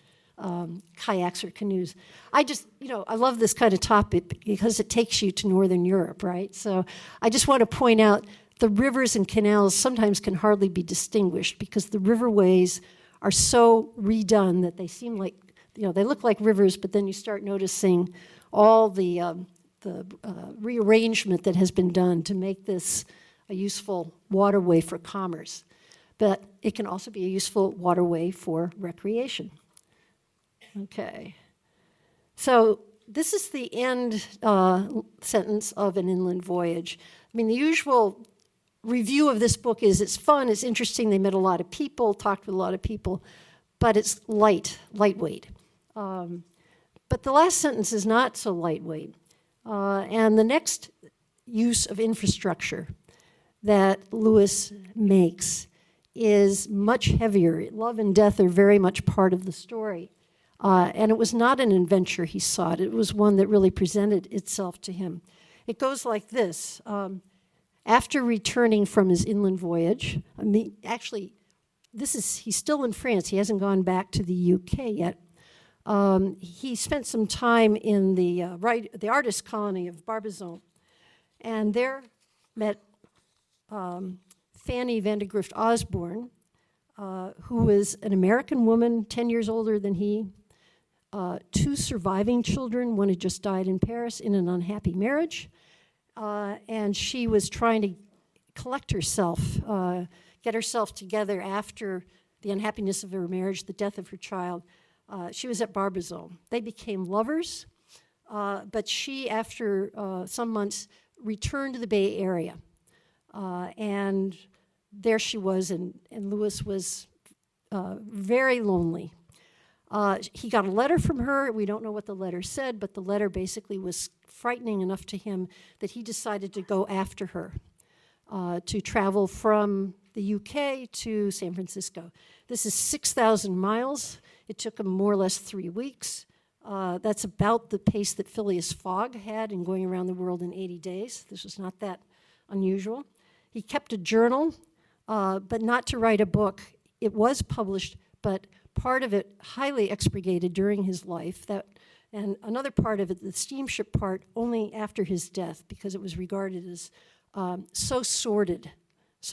kayaks or canoes. I love this kind of topic because it takes you to Northern Europe, right? So I just want to point out the rivers and canals sometimes can hardly be distinguished because the riverways are so redone that they seem like, they look like rivers, but then you start noticing all the rearrangement that has been done to make this a useful waterway for commerce. But it can also be a useful waterway for recreation. Okay. So this is the end sentence of An Inland Voyage. I mean, the usual review of this book is it's fun, it's interesting, they met a lot of people, talked with a lot of people, but it's lightweight. But the last sentence is not so lightweight. And the next use of infrastructure that Lewis makes is much heavier. Love and death are very much part of the story. And it was not an adventure he sought. It was one that really presented itself to him. It goes like this. After returning from his inland voyage, actually, he's still in France. He hasn't gone back to the UK yet. He spent some time in the artist colony of Barbizon, and there met Fanny van de Grift Osborne, who was an American woman, 10 years older than he, 2 surviving children. One had just died in Paris in an unhappy marriage, and she was trying to collect herself, get herself together after the unhappiness of her marriage, the death of her child. She was at Barbizon. They became lovers, but she, after some months, returned to the Bay Area. And there she was, and Louis was very lonely. He got a letter from her. We don't know what the letter said, but the letter basically was frightening enough to him that he decided to go after her, to travel from the UK to San Francisco. This is 6,000 miles. It took him more or less 3 weeks. That's about the pace that Phileas Fogg had in going around the world in 80 days. This was not that unusual. He kept a journal, but not to write a book. It was published, but part of it highly expurgated during his life, and another part of it, the steamship part, only after his death, because it was regarded as so sordid.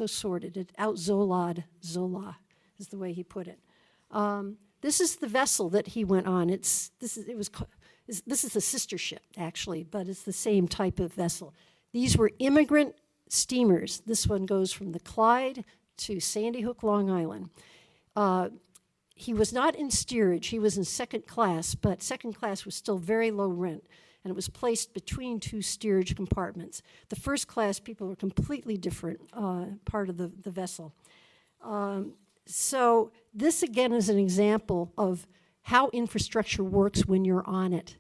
It out-Zola'd Zola, is the way he put it. This is the vessel that he went on. This is the sister ship, actually, but it's the same type of vessel. These were immigrant steamers. This one goes from the Clyde to Sandy Hook, Long Island. He was not in steerage. He was in second class, but second class was still very low rent, and it was placed between 2 steerage compartments. The first class people were completely different part of the vessel. So this, again, is an example of how infrastructure works when you're on it.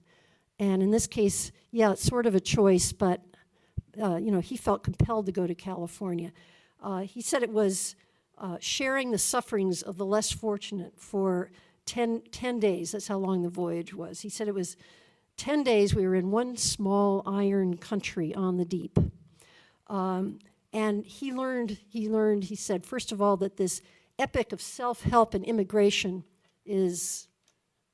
And in this case, yeah, it's sort of a choice, but he felt compelled to go to California. He said it was sharing the sufferings of the less fortunate for 10 days. That's how long the voyage was. He said it was 10 days. We were in one small iron country on the deep. And he learned, he said, first of all, that this epic of self-help and immigration is,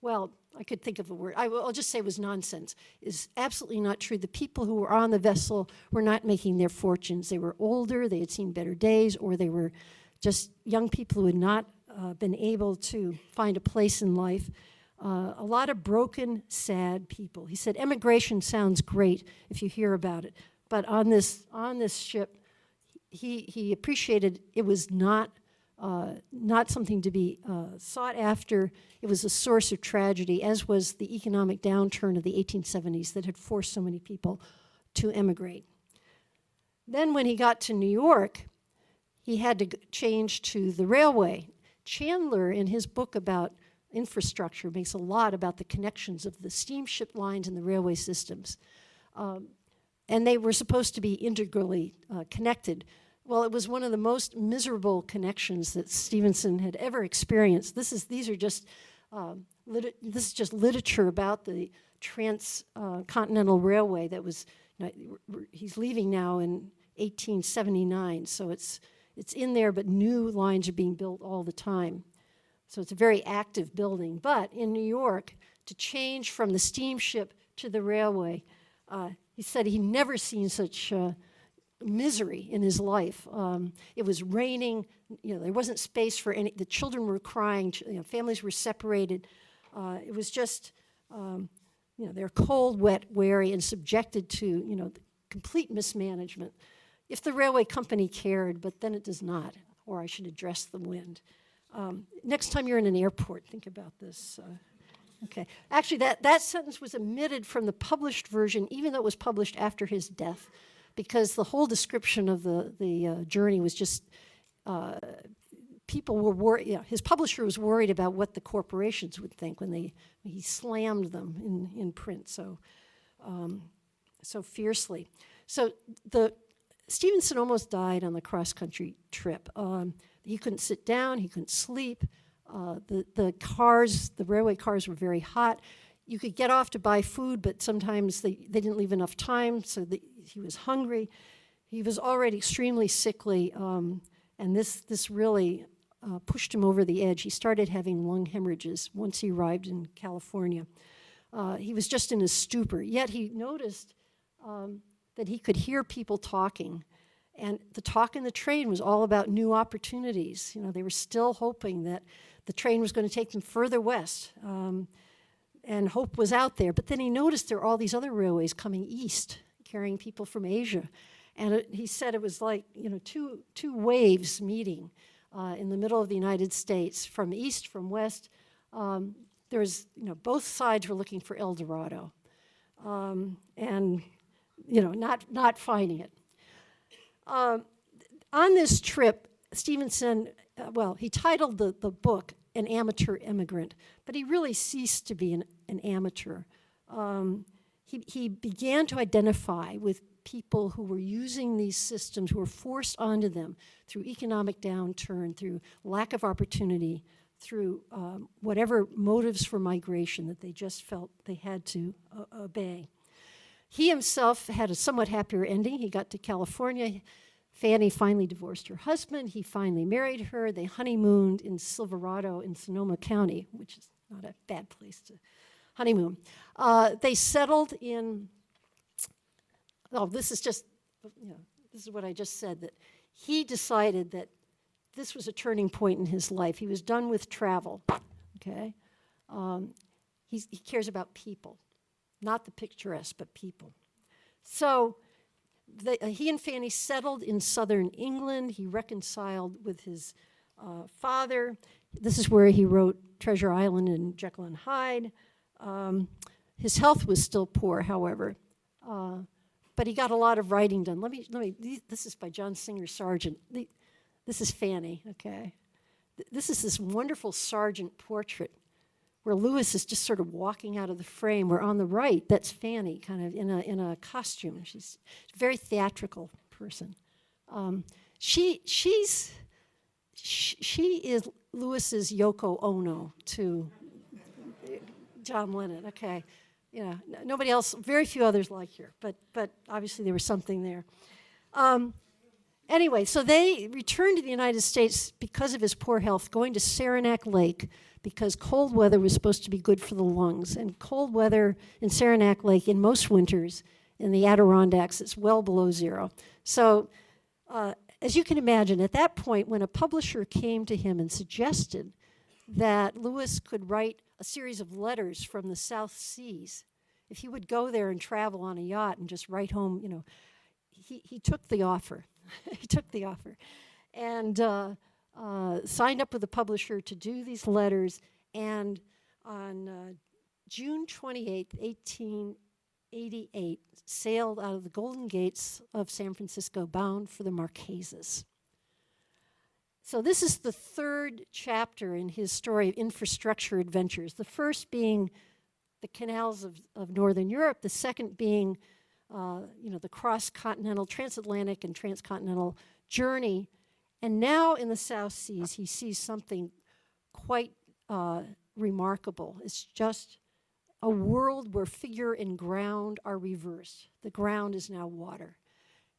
well, I could think of a word. I'll just say it was nonsense. Is absolutely not true. The people who were on the vessel were not making their fortunes. They were older, they had seen better days, or they were just young people who had not been able to find a place in life. A lot of broken, sad people. He said, emigration sounds great if you hear about it, but on this ship, he appreciated it was not something to be sought after. It was a source of tragedy, as was the economic downturn of the 1870s that had forced so many people to emigrate. Then when he got to New York, he had to change to the railway. Chandler, in his book about infrastructure, makes a lot about the connections of the steamship lines and the railway systems. And they were supposed to be integrally connected. Well, it was one of the most miserable connections that Stevenson had ever experienced. This is just literature about the transcontinental railway that was. He's leaving now in 1879, so it's in there, but new lines are being built all the time. So it's a very active building. But in New York, to change from the steamship to the railway, he said he'd never seen such misery in his life. It was raining. There wasn't space for any. The children were crying. Families were separated. It was just, they're cold, wet, weary, and subjected to, complete mismanagement. If the railway company cared, but then it does not, or I should address the wind. Next time you're in an airport, think about this. Okay. Actually, that sentence was omitted from the published version, even though it was published after his death, because the whole description of the journey was just, people were worried, his publisher was worried about what the corporations would think when he slammed them in print so fiercely. So Stevenson almost died on the cross-country trip. He couldn't sit down, he couldn't sleep. The railway cars were very hot. You could get off to buy food, but sometimes they didn't leave enough time, so he was hungry. He was already extremely sickly, and this really pushed him over the edge. He started having lung hemorrhages once he arrived in California. He was just in a stupor, yet he noticed that he could hear people talking. And the talk in the train was all about new opportunities. You know, they were still hoping that the train was going to take them further west. And hope was out there. But then he noticed there were all these other railways coming east, carrying people from Asia. And he said it was like, you know, two waves meeting in the middle of the United States, from east, from west. There was, you know, both sides were looking for El Dorado. And, you know, not finding it. On this trip, Stevenson, he titled the book An Amateur Immigrant, but he really ceased to be an amateur. He began to identify with people who were using these systems, who were forced onto them through economic downturn, through lack of opportunity, through whatever motives for migration that they just felt they had to obey. He himself had a somewhat happier ending. He got to California. Fanny finally divorced her husband. He finally married her. They honeymooned in Silverado in Sonoma County, which is not a bad place to honeymoon. They settled in, this is just, you know, this is what I just said, that he decided that this was a turning point in his life. He was done with travel, okay? He cares about people. Not the picturesque, but people. So he and Fanny settled in southern England. He reconciled with his father. This is where he wrote Treasure Island and Jekyll and Hyde. His health was still poor, however, but he got a lot of writing done. This is by John Singer Sargent. This is Fanny, okay? This is this wonderful Sargent portrait where Lewis is just sort of walking out of the frame, where on the right, that's Fanny, kind of in a costume. She's a very theatrical person. She is Lewis's Yoko Ono to John Lennon. Okay, you know, nobody else, very few others like her, but obviously there was something there. Anyway, so they returned to the United States because of his poor health, going to Saranac Lake, because cold weather was supposed to be good for the lungs. And cold weather in Saranac Lake in most winters in the Adirondacks, it's well below zero. So as you can imagine, at that point, when a publisher came to him and suggested that Lewis could write a series of letters from the South Seas, if he would go there and travel on a yacht and just write home, you know, he took the offer. He took the offer. And signed up with a publisher to do these letters, and on June 28th, 1888, sailed out of the Golden Gates of San Francisco, bound for the Marquesas. So this is the third chapter in his story of infrastructure adventures, the first being the canals of Northern Europe, the second being the cross-continental, transatlantic and transcontinental journey. And now in the South Seas, he sees something quite remarkable. It's just a world where figure and ground are reversed. The ground is now water.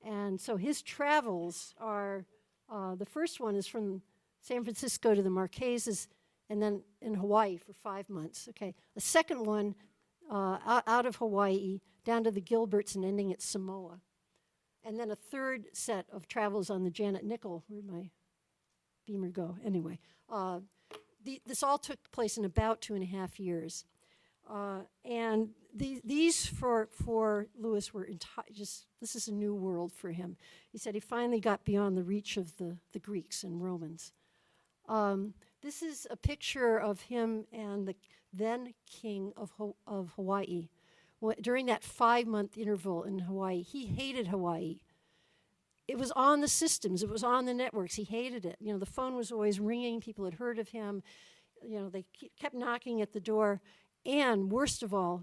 And so his travels are, the first one is from San Francisco to the Marquesas, and then in Hawaii for 5 months. Okay, the second one out of Hawaii down to the Gilberts and ending at Samoa. And then a third set of travels on the Janet Nickel. Where'd my beamer go? Anyway, this all took place in about 2.5 years. And these for Lewis were this is a new world for him. He said he finally got beyond the reach of the Greeks and Romans. This is a picture of him and the then king of Hawaii. During that 5-month interval in Hawaii, he hated Hawaii. It was on the systems. It was on the networks. He hated it. You know, the phone was always ringing. People had heard of him. You know, they kept knocking at the door. And worst of all,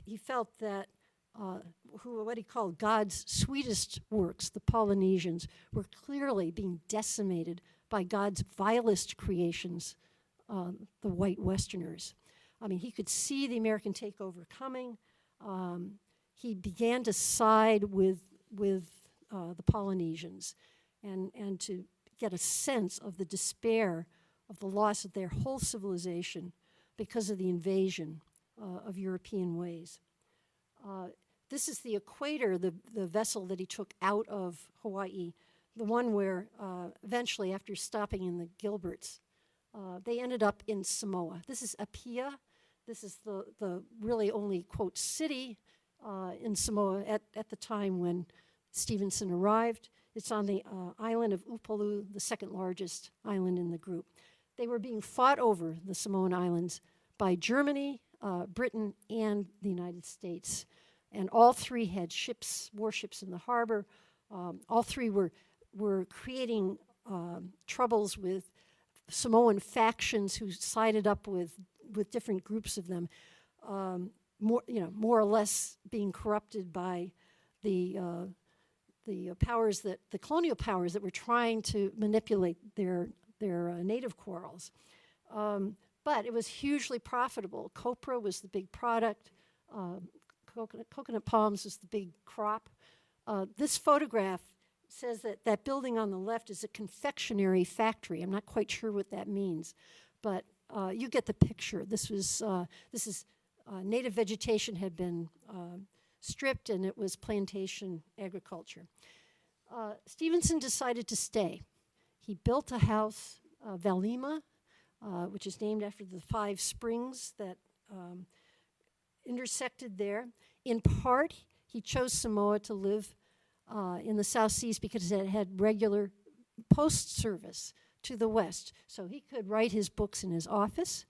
he felt that what he called God's sweetest works, the Polynesians, were clearly being decimated by God's vilest creations, the white Westerners. I mean, he could see the American takeover coming. He began to side with the Polynesians and to get a sense of the despair of the loss of their whole civilization because of the invasion of European ways. This is the Equator, the vessel that he took out of Hawaii, the one where eventually, after stopping in the Gilberts, they ended up in Samoa. This is Apia. This is the really only, quote, city in Samoa at the time when Stevenson arrived. It's on the island of Upolu, the second largest island in the group. They were being fought over, the Samoan Islands, by Germany, Britain, and the United States. And all three had ships, warships in the harbor. All three were creating troubles with Samoan factions who sided up with different groups of them, more or less being corrupted by the powers the colonial powers that were trying to manipulate their native quarrels. But it was hugely profitable. Copra was the big product. Coconut palms was the big crop. This photograph says that building on the left is a confectionery factory. I'm not quite sure what that means, but you get the picture. This is native vegetation had been stripped, and it was plantation agriculture. Stevenson decided to stay. He built a house, Valima, which is named after the 5 springs that intersected there. In part, he chose Samoa to live in the South Seas because it had regular post service to the West. So he could write his books in his office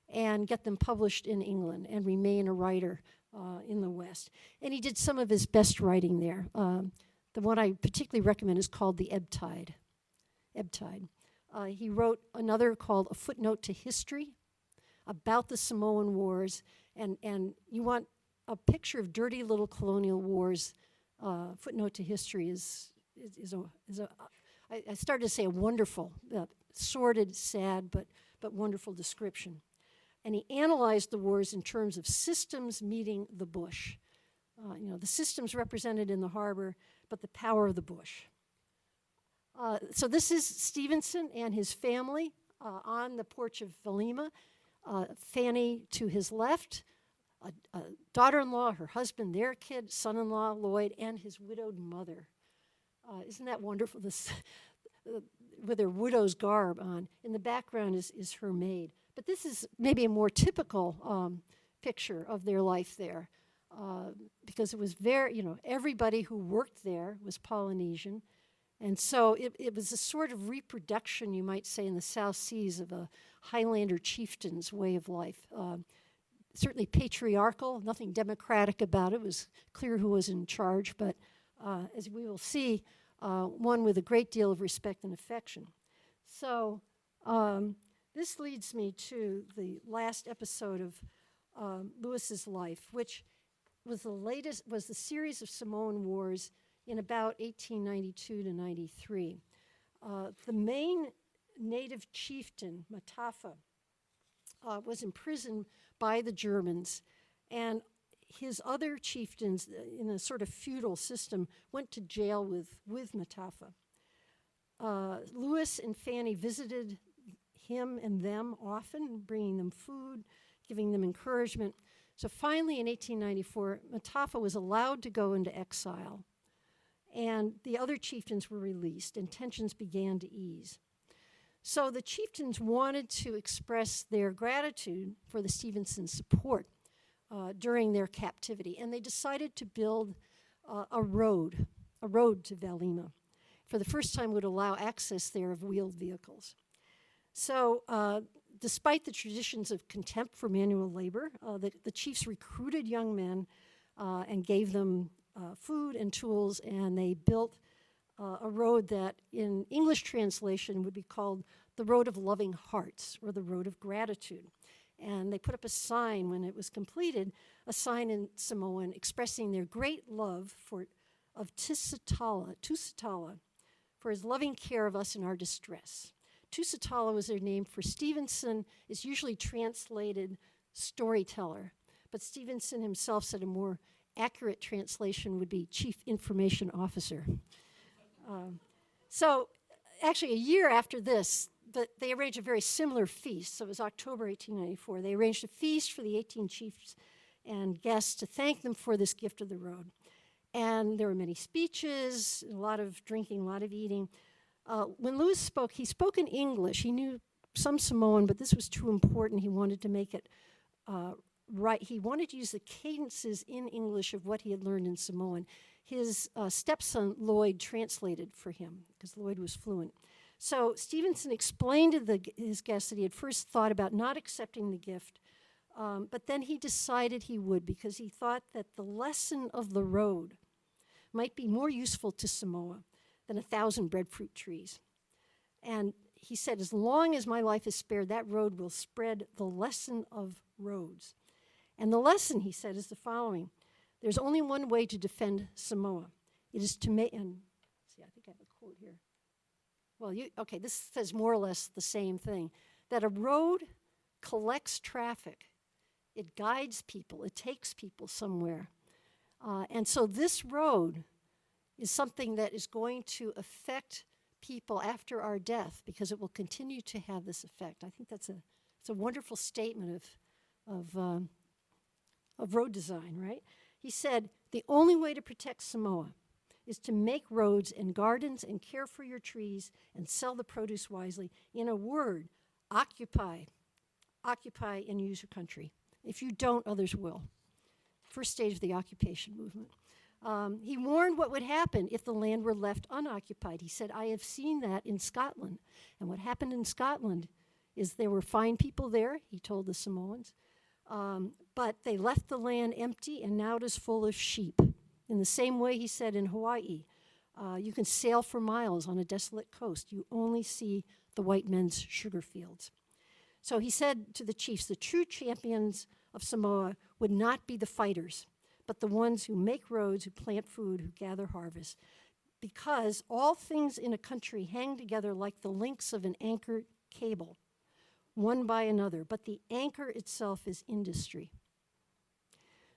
and get them published in England and remain a writer in the West. And he did some of his best writing there. The one I particularly recommend is called The Ebb Tide. He wrote another called A Footnote to History about the Samoan Wars. And you want a picture of dirty little colonial wars. Footnote to History is I started to say a wonderful, sordid, sad, but wonderful description. And he analyzed the wars in terms of systems meeting the bush. The systems represented in the harbor, but the power of the bush. So this is Stevenson and his family on the porch of Valima. Fanny to his left, a daughter-in-law, her husband, their kid, son-in-law, Lloyd, and his widowed mother. Isn't that wonderful? This, with her widow's garb on. In the background is her maid. But this is maybe a more typical picture of their life there, because it was very, everybody who worked there was Polynesian. And so it was a sort of reproduction, you might say, in the South Seas of a Highlander chieftain's way of life. Certainly patriarchal, nothing democratic about it. It was clear who was in charge, but as we will see, one with a great deal of respect and affection. So this leads me to the last episode of Lewis's life, which was the series of Samoan Wars in about 1892 to 93. The main native chieftain, Matafa, was imprisoned by the Germans, and his other chieftains, in a sort of feudal system, went to jail with Matafa. Lewis and Fanny visited him and them often, bringing them food, giving them encouragement. So finally, in 1894, Matafa was allowed to go into exile, and the other chieftains were released, and tensions began to ease. So the chieftains wanted to express their gratitude for the Stevenson support during their captivity, and they decided to build a road to Valima. For the first time, would allow access there of wheeled vehicles. So despite the traditions of contempt for manual labor, the chiefs recruited young men and gave them food and tools, and they built a road that in English translation would be called the Road of Loving Hearts, or the Road of Gratitude. And they put up a sign when it was completed, a sign in Samoan expressing their great love of Tusitala, for his loving care of us in our distress. Tusitala was their name for Stevenson. It's usually translated storyteller, but Stevenson himself said a more accurate translation would be Chief Information Officer. So actually a year after this, they arranged a very similar feast. So it was October 1894. They arranged a feast for the 18 chiefs and guests to thank them for this gift of the road. And there were many speeches, a lot of drinking, a lot of eating. When Lewis spoke, he spoke in English. He knew some Samoan, but this was too important. He wanted to make it right. He wanted to use the cadences in English of what he had learned in Samoan. His stepson, Lloyd, translated for him because Lloyd was fluent. So Stevenson explained to his guests that he had first thought about not accepting the gift, but then he decided he would because he thought that the lesson of the road might be more useful to Samoa than 1,000 breadfruit trees. And he said, as long as my life is spared, that road will spread the lesson of roads. And the lesson, he said, is the following. There's only one way to defend Samoa. It is to make, and see, I think I have a quote here. Well, okay, this says more or less the same thing, that a road collects traffic. It guides people. It takes people somewhere. And so this road is something that is going to affect people after our death because it will continue to have this effect. I think it's a wonderful statement of road design, right? He said, the only way to protect Samoa is to make roads and gardens and care for your trees and sell the produce wisely. In a word, occupy and use your country. If you don't, others will. First stage of the occupation movement. He warned what would happen if the land were left unoccupied. He said, I have seen that in Scotland. And what happened in Scotland is there were fine people there, he told the Samoans, but they left the land empty and now it is full of sheep. In the same way, he said in Hawaii, you can sail for miles on a desolate coast. You only see the white men's sugar fields. So he said to the chiefs, the true champions of Samoa would not be the fighters, but the ones who make roads, who plant food, who gather harvest. Because all things in a country hang together like the links of an anchored cable, one by another, but the anchor itself is industry.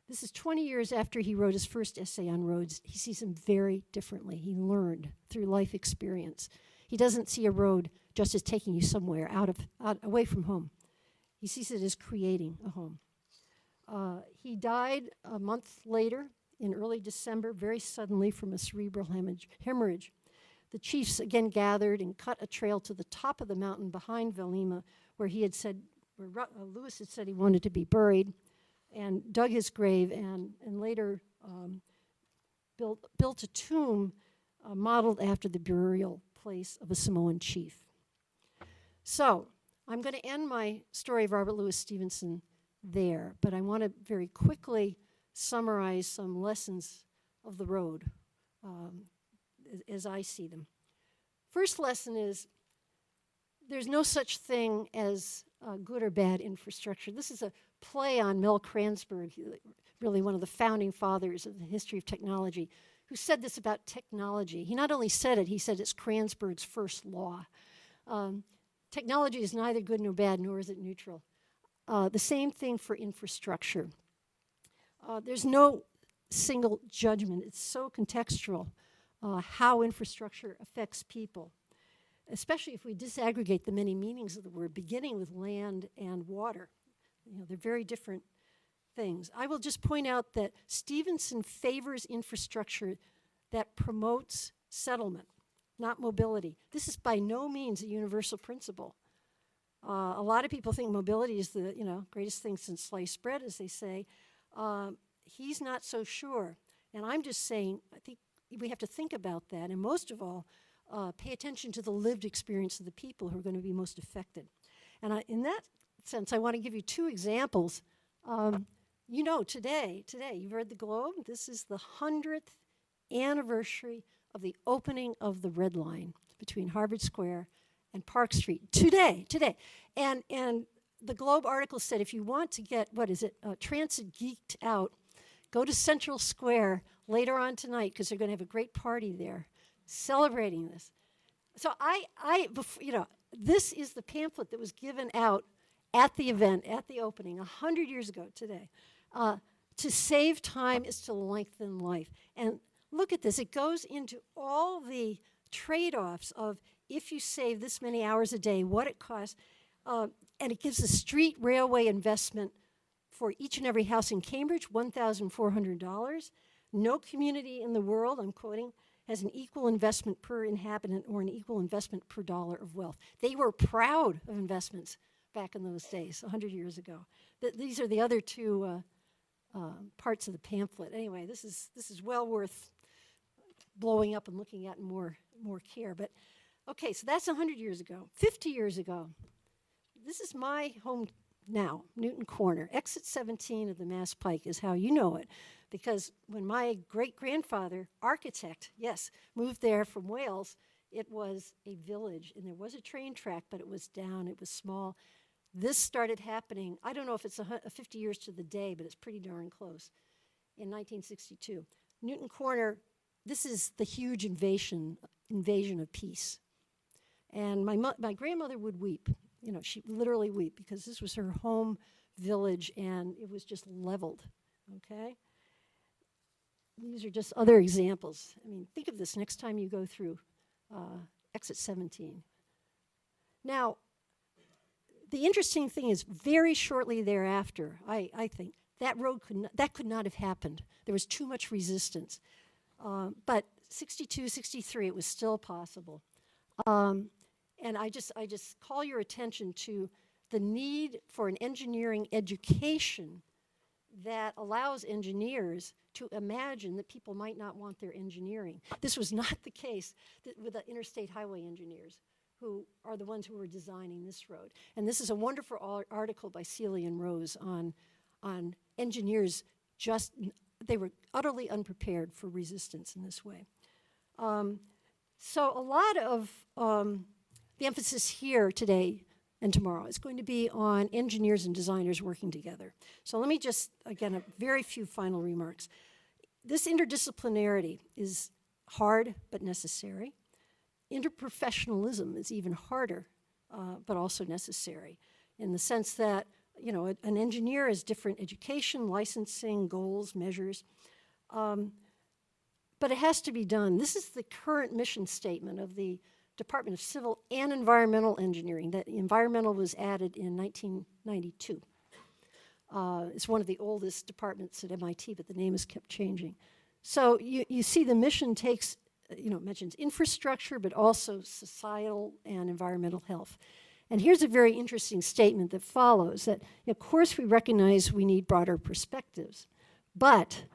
This is 20 years after he wrote his first essay on roads. He sees them very differently. He learned through life experience. He doesn't see a road just as taking you somewhere out away from home. He sees it as creating a home. He died a month later in early December, very suddenly from a cerebral hemorrhage. The chiefs again gathered and cut a trail to the top of the mountain behind Velima, where Lewis had said he wanted to be buried, and dug his grave and later built a tomb modeled after the burial place of a Samoan chief. So I'm going to end my story of Robert Louis Stevenson there, but I want to very quickly summarize some lessons of the road as I see them. First lesson is there's no such thing as good or bad infrastructure. This is a play on Mel Cransberg, really one of the founding fathers of the history of technology, who said this about technology. He not only said it, he said it's Cransberg's first law. Technology is neither good nor bad, nor is it neutral. The same thing for infrastructure. There's no single judgment. It's so contextual how infrastructure affects people, especially if we disaggregate the many meanings of the word, beginning with land and water. You know, they're very different things. I will just point out that Stevenson favors infrastructure that promotes settlement, not mobility. This is by no means a universal principle. A lot of people think mobility is the greatest thing since sliced bread, as they say. He's not so sure. And I'm just saying, I think we have to think about that. And most of all, pay attention to the lived experience of the people who are going to be most affected. And in that sense, I want to give you two examples. Today, you've read the Globe. This is the 100th anniversary of the opening of the Red Line between Harvard Square and Park Street. Today. And the Globe article said if you want to get, transit geeked out, go to Central Square later on tonight because they're going to have a great party there celebrating this. So this is the pamphlet that was given out at the event, at the opening, 100 years ago today. To save time is to lengthen life. And look at this. It goes into all the trade-offs of if you save this many hours a day, what it costs, and it gives a street railway investment for each and every house in Cambridge, $1,400. No community in the world, I'm quoting, has an equal investment per inhabitant or an equal investment per dollar of wealth. They were proud of investments back in those days, 100 years ago. These are the other two parts of the pamphlet. Anyway, this is well worth blowing up and looking at in more care. But okay, so that's 100 years ago. 50 years ago, this is my home now, Newton Corner. Exit 17 of the Mass Pike is how you know it, because when my great-grandfather, architect, yes, moved there from Wales, it was a village, and there was a train track, but it was down, it was small. This started happening, I don't know if it's 50 years to the day, but it's pretty darn close, in 1962. Newton Corner, this is the huge invasion of peace. And my grandmother would weep. You know, she literally weep because this was her home village and it was just leveled, okay? These are just other examples. I mean, think of this next time you go through exit 17. Now, the interesting thing is very shortly thereafter, I think, that road could not have happened. There was too much resistance. But 62, 63, it was still possible. And I just call your attention to the need for an engineering education that allows engineers to imagine that people might not want their engineering. This was not the case with the interstate highway engineers, who are the ones who were designing this road. And this is a wonderful article by Seeley and Rose on engineers they were utterly unprepared for resistance in this way. So a lot of the emphasis here today and tomorrow is going to be on engineers and designers working together. So let me just, again, a very few final remarks. This interdisciplinarity is hard but necessary. Interprofessionalism is even harder but also necessary in the sense that, you know, an engineer has different education, licensing, goals, measures. But it has to be done. This is the current mission statement of the Department of Civil and Environmental Engineering. That environmental was added in 1992. It's one of the oldest departments at MIT, but the name has kept changing. So you see the mission takes, mentions infrastructure, but also societal and environmental health. And here's a very interesting statement that follows, that of course we recognize we need broader perspectives, but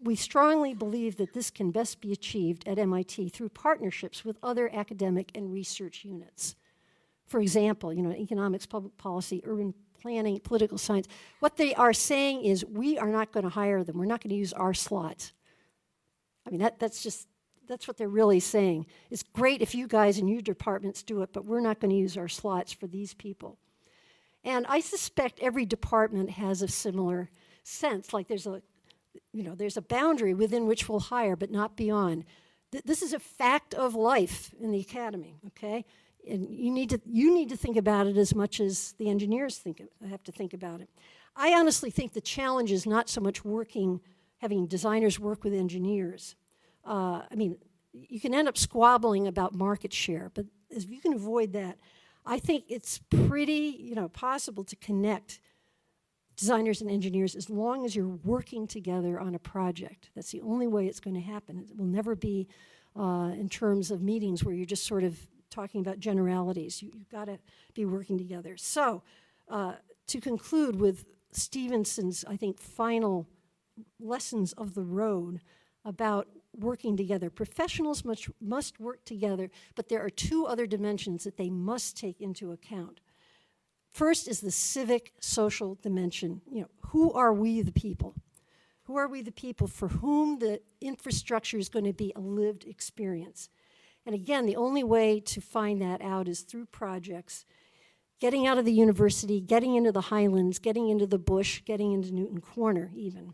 we strongly believe that this can best be achieved at MIT through partnerships with other academic and research units. For example, economics, public policy, urban planning, political science. What they are saying is we are not going to hire them. We're not going to use our slots. I mean, that's what they're really saying. It's great if you guys in your departments do it, but we're not going to use our slots for these people. And I suspect every department has a similar sense, like there's a boundary within which we'll hire, but not beyond. This is a fact of life in the academy, okay? And you need to think about it as much as the engineers have to think about it. I honestly think the challenge is not so much having designers work with engineers. You can end up squabbling about market share, but if you can avoid that, I think it's pretty, possible to connect designers and engineers as long as you're working together on a project. That's the only way it's going to happen. It will never be in terms of meetings where you're just sort of talking about generalities. You've got to be working together. So to conclude with Stevenson's, I think, final lessons of the road about working together. Professionals must work together, but there are two other dimensions that they must take into account. First is the civic social dimension. Who are we the people? Who are we the people for whom the infrastructure is going to be a lived experience? And again, the only way to find that out is through projects, getting out of the university, getting into the highlands, getting into the bush, getting into Newton Corner even.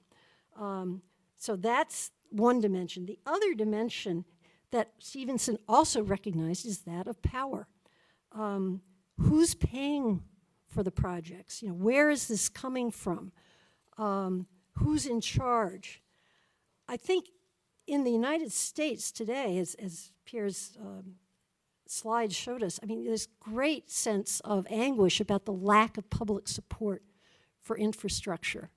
So that's one dimension. The other dimension that Stevenson also recognized is that of power. Who's paying for the projects? You know, where is this coming from? Who's in charge? I think in the United States today, as Pierre's slides showed us, I mean, there's great sense of anguish about the lack of public support for infrastructure.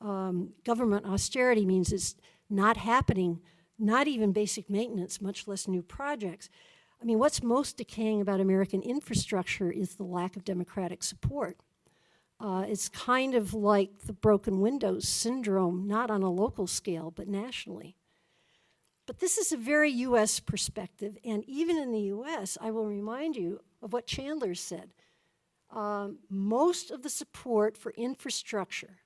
Government austerity means it's not happening, not even basic maintenance, much less new projects. I mean, what's most decaying about American infrastructure is the lack of democratic support. It's kind of like the broken windows syndrome, not on a local scale, but nationally. But this is a very US perspective, and even in the US, I will remind you of what Chandler said. Most of the support for infrastructure,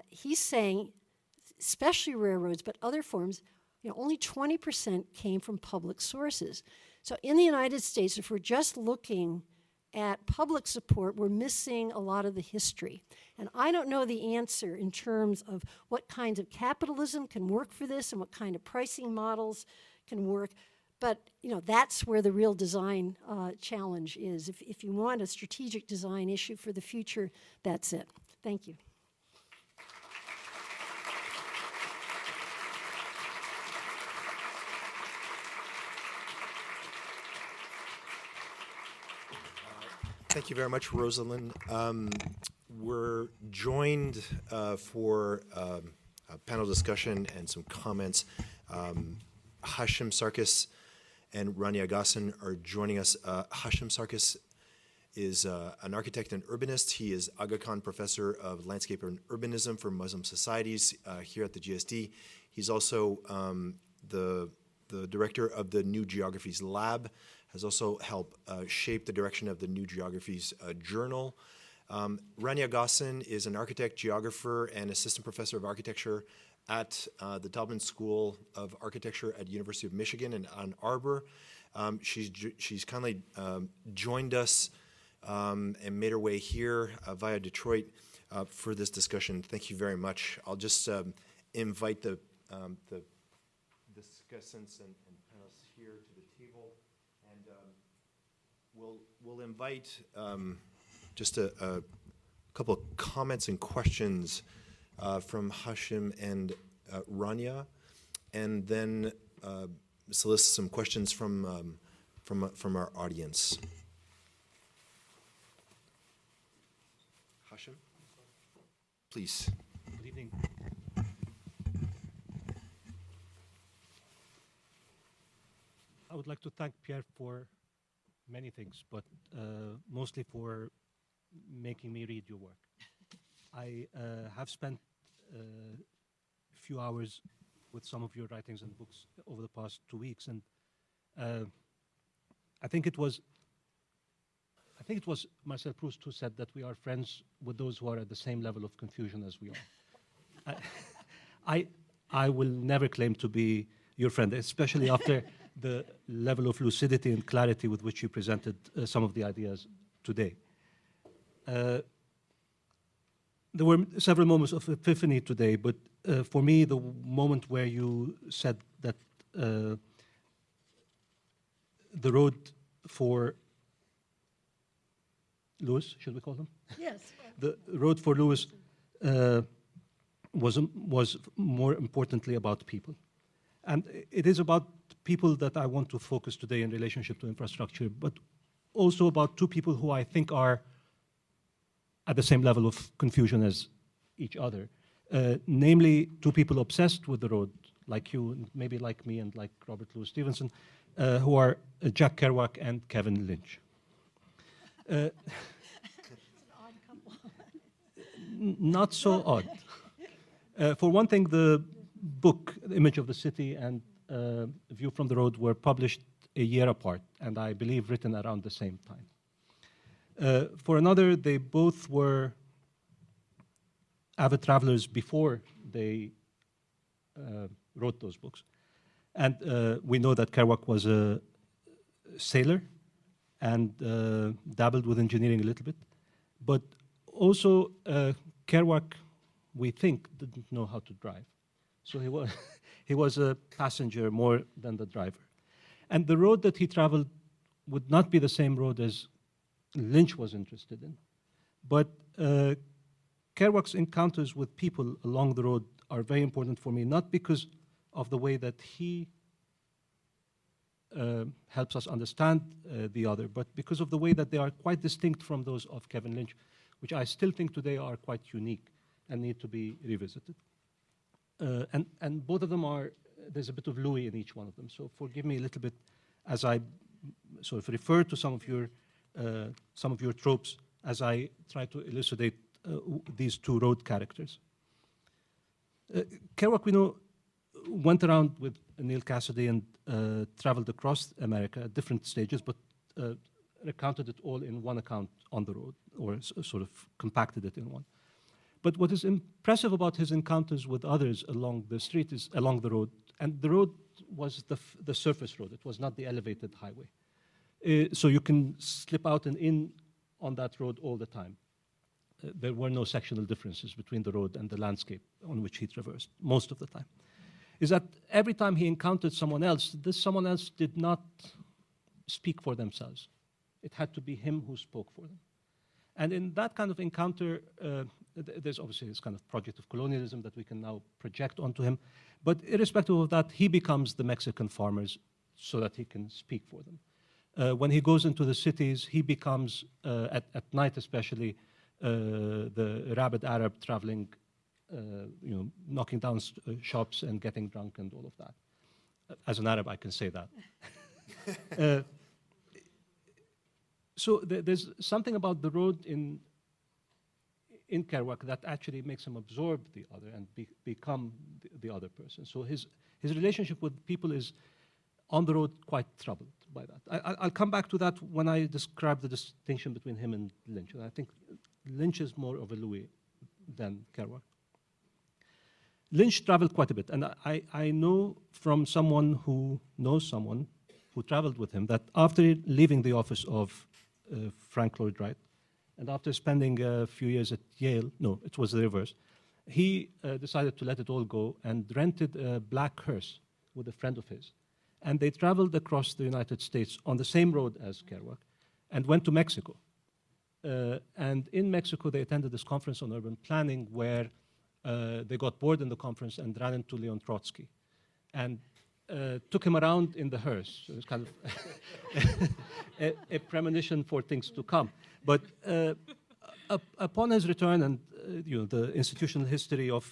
he's saying, especially railroads, but other forms, you know, only 20% came from public sources. So in the United States, if we're just looking at public support, we're missing a lot of the history. And I don't know the answer in terms of what kinds of capitalism can work for this and what kind of pricing models can work. But you know, that's where the real design challenge is. If you want a strategic design issue for the future, that's it. Thank you. Thank you very much, Rosalind. We're joined for a panel discussion and some comments. Hashim Sarkis and Rania Ghassan are joining us. Hashim Sarkis is an architect and urbanist. He is Aga Khan Professor of Landscape and Urbanism for Muslim Societies here at the GSD. He's also the director of the New Geographies Lab, has also helped shape the direction of the New Geographies Journal. Rania Ghassan is an architect, geographer, and assistant professor of architecture at the Taubman School of Architecture at University of Michigan in Ann Arbor. She's kindly joined us and made her way here via Detroit for this discussion. Thank you very much. I'll just invite the discussants and panelists here to the table, and we'll invite just a couple of comments and questions from Hashim and Rania, and then solicit some questions from our audience. Hashim, please. Good evening. I would like to thank Pierre for many things, but mostly for making me read your work. I have spent a few hours with some of your writings and books over the past 2 weeks, and I think it was Marcel Proust who said that we are friends with those who are at the same level of confusion as we are. I will never claim to be your friend, especially after the level of lucidity and clarity with which you presented some of the ideas today. There were several moments of epiphany today, but for me, the moment where you said that the road for Lewis, should we call him? Yes. The road for Lewis was more importantly about people. And it is about people that I want to focus today in relationship to infrastructure, but also about two people who I think are at the same level of confusion as each other. Namely, two people obsessed with the road, like you, and maybe like me, and like Robert Louis Stevenson, who are Jack Kerouac and Kevin Lynch. It's an odd couple. Not so odd. For one thing, the book, The Image of the City and View from the Road were published a year apart, and I believe written around the same time. For another, they both were avid travelers before they wrote those books. And we know that Kerouac was a sailor and dabbled with engineering a little bit. But also, Kerouac, we think, didn't know how to drive. So he was a passenger more than the driver. And the road that he traveled would not be the same road as Lynch was interested in. But Kerouac's encounters with people along the road are very important for me, not because of the way that he helps us understand the other, but because of the way that they are quite distinct from those of Kevin Lynch, which I still think today are quite unique and need to be revisited. And both of them are, there's a bit of Louis in each one of them, so forgive me a little bit as I sort of refer to some of your tropes as I try to elucidate these two road characters. Kerouac, we know, went around with Neil Cassidy and traveled across America at different stages, but recounted it all in one account on the road, or sort of compacted it in one. But what is impressive about his encounters with others along the street is along the road, and the road was the surface road. It was not the elevated highway. So you can slip out and in on that road all the time. There were no sectional differences between the road and the landscape on which he traversed most of the time. Is that every time he encountered someone else, this someone else did not speak for themselves. It had to be him who spoke for them. And in that kind of encounter, there's obviously this kind of project of colonialism that we can now project onto him. But irrespective of that, he becomes the Mexican farmers so that he can speak for them. When he goes into the cities, he becomes, at night especially, the rabid Arab traveling, knocking down shops and getting drunk and all of that. As an Arab, I can say that. So there's something about the road in Kerouac that actually makes him absorb the other and become the other person. So his relationship with people is on the road quite troubled by that. I'll come back to that when I describe the distinction between him and Lynch. And I think Lynch is more of a Louis than Kerouac. Lynch traveled quite a bit, and I know from someone who knows someone who traveled with him that after leaving the office of Frank Lloyd Wright, and after spending a few years at Yale, no, it was the reverse, he decided to let it all go and rented a black hearse with a friend of his. And they traveled across the United States on the same road as Kerouac and went to Mexico. And in Mexico, they attended this conference on urban planning where they got bored in the conference and ran into Leon Trotsky and took him around in the hearse. So it was kind of a premonition for things to come. But upon his return, and the institutional history of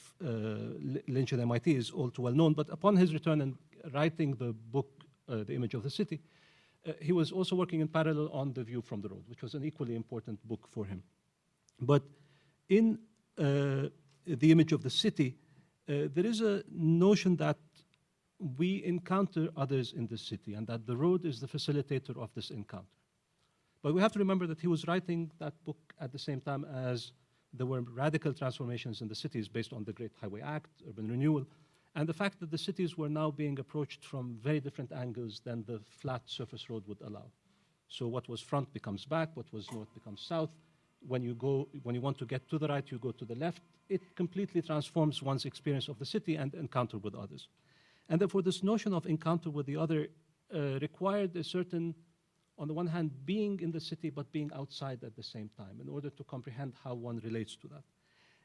Lynch at MIT is all too well known, but upon his return and writing the book, The Image of the City, he was also working in parallel on The View from the Road, which was an equally important book for him. But in The Image of the City, there is a notion that we encounter others in the city and that the road is the facilitator of this encounter. But we have to remember that he was writing that book at the same time as there were radical transformations in the cities based on the Great Highway Act, urban renewal, and the fact that the cities were now being approached from very different angles than the flat surface road would allow. So what was front becomes back, what was north becomes south. When you want to get to the right, you go to the left. It completely transforms one's experience of the city and encounter with others. And therefore, this notion of encounter with the other required a certain, on the one hand, being in the city, but being outside at the same time in order to comprehend how one relates to that.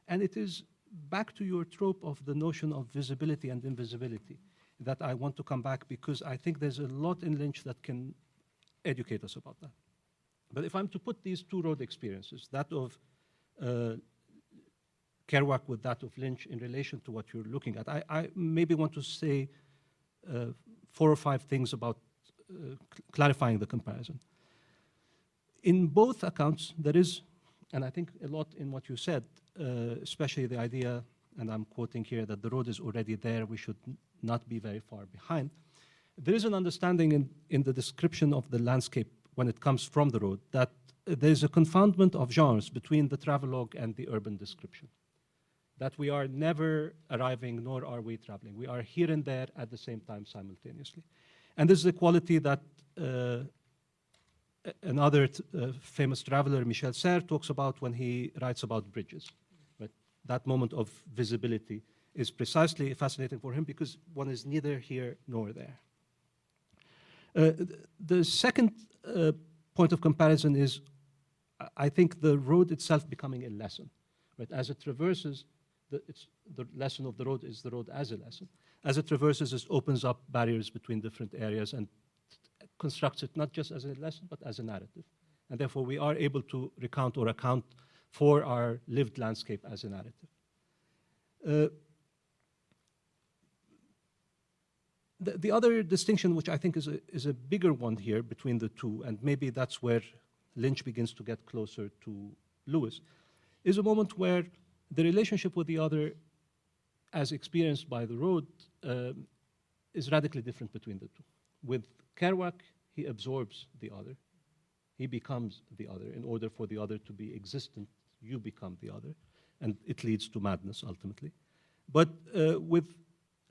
And it is back to your trope of the notion of visibility and invisibility that I want to come back, because I think there's a lot in Lynch that can educate us about that. But if I'm to put these two road experiences, that of Kerouac with that of Lynch in relation to what you're looking at, I maybe want to say 4 or 5 things about clarifying the comparison. In both accounts, there is, and I think a lot in what you said, especially the idea, and I'm quoting here, that the road is already there, we should not be very far behind. There is an understanding in the description of the landscape when it comes from the road that there's a confoundment of genres between the travelogue and the urban description. That we are never arriving, nor are we traveling. We are here and there at the same time simultaneously. And this is a quality that another famous traveler, Michel Serres, talks about when he writes about bridges. Right? That moment of visibility is precisely fascinating for him because one is neither here nor there. The second point of comparison is, I think, the road itself becoming a lesson. Right? As it traverses, the lesson of the road is the road as a lesson. As it traverses, it opens up barriers between different areas and constructs it not just as a lesson, but as a narrative. And therefore, we are able to recount or account for our lived landscape as a narrative. The other distinction, which I think is a bigger one here between the two, and maybe that's where Lynch begins to get closer to Lewis, is a moment where the relationship with the other, as experienced by the road, is radically different between the two. With Kerouac, he absorbs the other. He becomes the other. In order for the other to be existent, you become the other. And it leads to madness, ultimately. But with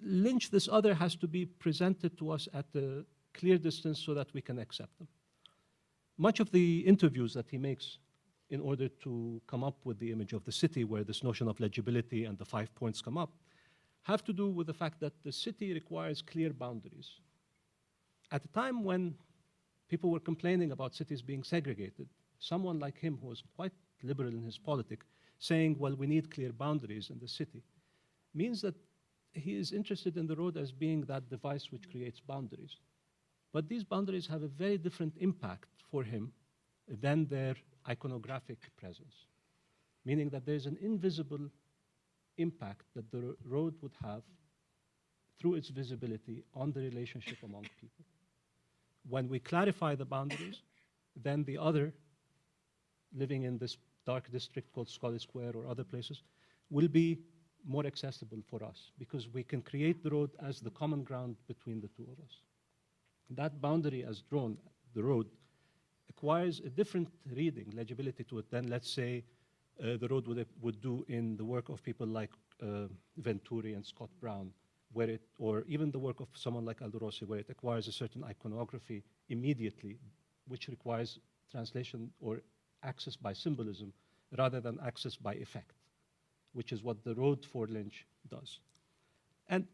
Lynch, this other has to be presented to us at a clear distance so that we can accept them. Much of the interviews that he makes in order to come up with the image of the city, where this notion of legibility and the 5 points come up, have to do with the fact that the city requires clear boundaries. At a time when people were complaining about cities being segregated, someone like him, who was quite liberal in his politics, saying, well, we need clear boundaries in the city, means that he is interested in the road as being that device which creates boundaries. But these boundaries have a very different impact for him than their iconographic presence, meaning that there's an invisible impact that the road would have through its visibility on the relationship among people. When we clarify the boundaries, then the other, living in this dark district called Scollay Square or other places, will be more accessible for us, because we can create the road as the common ground between the two of us. That boundary as drawn, the road, acquires a different reading, legibility to it than, let's say, the road would do in the work of people like Venturi and Scott Brown, where it, or even the work of someone like Aldo Rossi, where it acquires a certain iconography immediately, which requires translation or access by symbolism rather than access by effect, which is what the road for Lynch does. And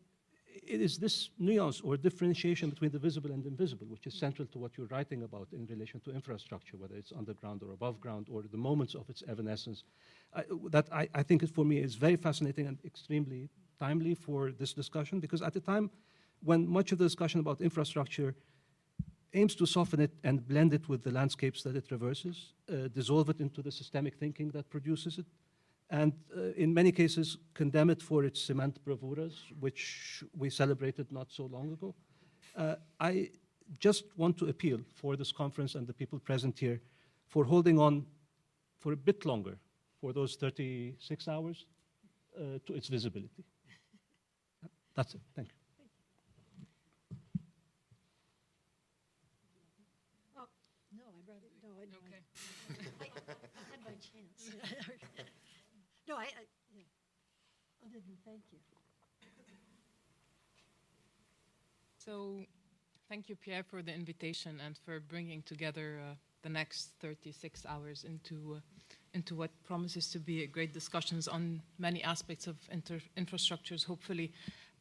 it is this nuance or differentiation between the visible and invisible, which is central to what you're writing about in relation to infrastructure, whether it's underground or above ground, or the moments of its evanescence, that I think for me is very fascinating and extremely timely for this discussion, because at a time when much of the discussion about infrastructure aims to soften it and blend it with the landscapes that it traverses, dissolve it into the systemic thinking that produces it, and in many cases condemn it for its cement bravuras, which we celebrated not so long ago. I just want to appeal for this conference and the people present here for holding on for a bit longer, for those 36 hours, to its visibility. That's it. Thank you. Oh, no, I brought it. No, I don't. Okay. I had my chance. No, yeah. Other than thank you. So, thank you, Pierre, for the invitation and for bringing together the next 36 hours into what promises to be a great discussions on many aspects of infrastructures, hopefully.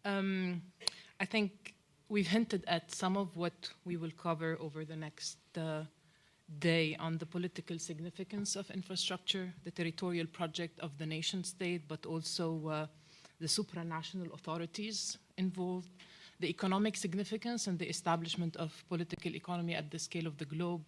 I think we've hinted at some of what we will cover over the next day on the political significance of infrastructure, the territorial project of the nation state, but also the supranational authorities involved, the economic significance and the establishment of political economy at the scale of the globe,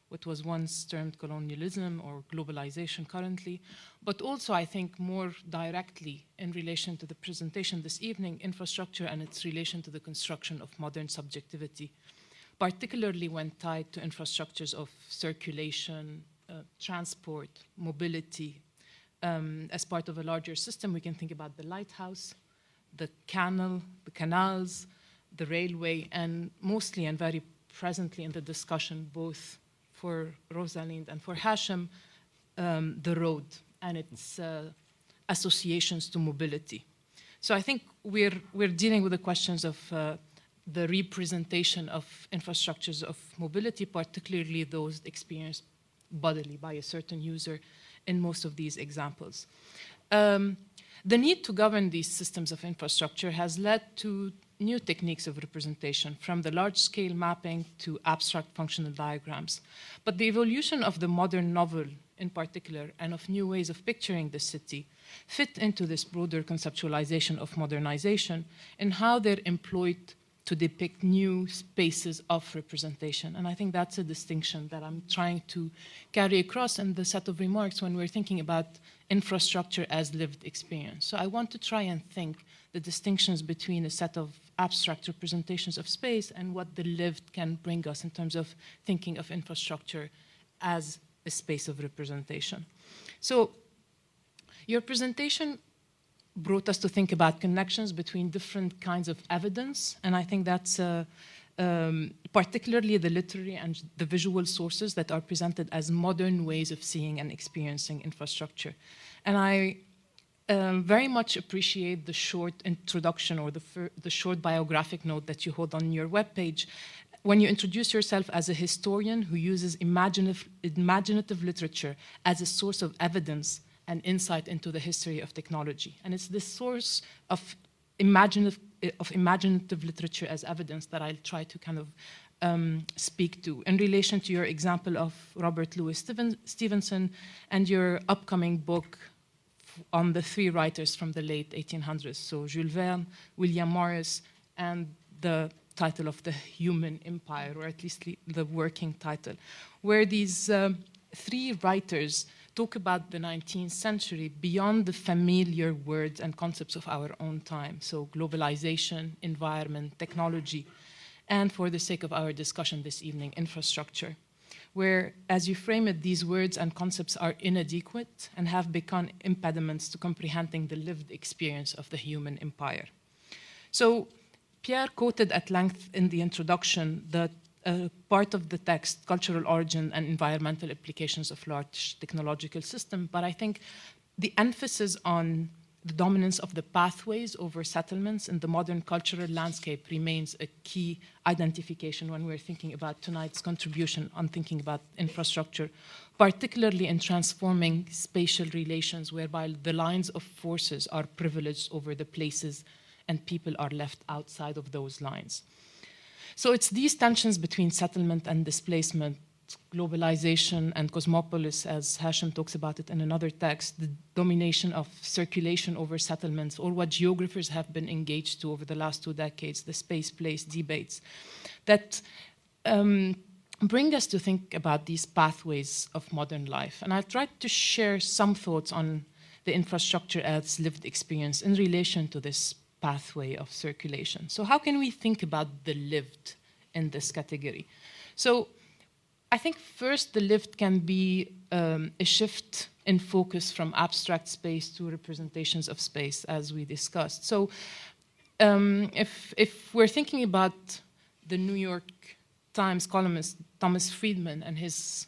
what was once termed colonialism or globalization currently, but also I think more directly in relation to the presentation this evening, infrastructure and its relation to the construction of modern subjectivity, particularly when tied to infrastructures of circulation, transport, mobility. As part of a larger system, we can think about the lighthouse, the canal, the canals, the railway, and mostly and very presently in the discussion, both for Rosalind and for Hashem, the road and its associations to mobility. So I think we're dealing with the questions of the representation of infrastructures of mobility, particularly those experienced bodily by a certain user in most of these examples. The need to govern these systems of infrastructure has led to new techniques of representation, from the large-scale mapping to abstract functional diagrams. But the evolution of the modern novel in particular, and of new ways of picturing the city, fit into this broader conceptualization of modernization and how they're employed to depict new spaces of representation. And I think that's a distinction that I'm trying to carry across in the set of remarks when we're thinking about infrastructure as lived experience. So I want to try and think the distinctions between a set of abstract representations of space and what the lived can bring us in terms of thinking of infrastructure as a space of representation. So your presentation brought us to think about connections between different kinds of evidence, and I think that's particularly the literary and the visual sources that are presented as modern ways of seeing and experiencing infrastructure. And I very much appreciate the short introduction or the short biographic note that you hold on your webpage when you introduce yourself as a historian who uses imaginative literature as a source of evidence and insight into the history of technology. And it's this source of imaginative literature as evidence that I'll try to kind of speak to in relation to your example of Robert Louis Stevenson and your upcoming book on the three writers from the late 1800s, so Jules Verne, William Morris, and the title of The Human Empire, or at least the working title, where these three writers talk about the 19th century beyond the familiar words and concepts of our own time, so globalization, environment, technology, and for the sake of our discussion this evening, infrastructure, where, as you frame it, these words and concepts are inadequate and have become impediments to comprehending the lived experience of the human empire. So Pierre quoted at length in the introduction that part of the text, cultural origin and environmental implications of large technological systems, but I think the emphasis on the dominance of the pathways over settlements in the modern cultural landscape remains a key identification when we're thinking about tonight's contribution on thinking about infrastructure, particularly in transforming spatial relations whereby the lines of forces are privileged over the places and people are left outside of those lines. So it's these tensions between settlement and displacement, globalization and cosmopolis, as Hashem talks about it in another text, the domination of circulation over settlements, or what geographers have been engaged to over the last 2 decades, the space-place debates, that bring us to think about these pathways of modern life. And I'll try to share some thoughts on the infrastructure as lived experience in relation to this pathway of circulation. So how can we think about the lived in this category? So I think first the lived can be a shift in focus from abstract space to representations of space, as we discussed. So if we're thinking about the New York Times columnist Thomas Friedman and his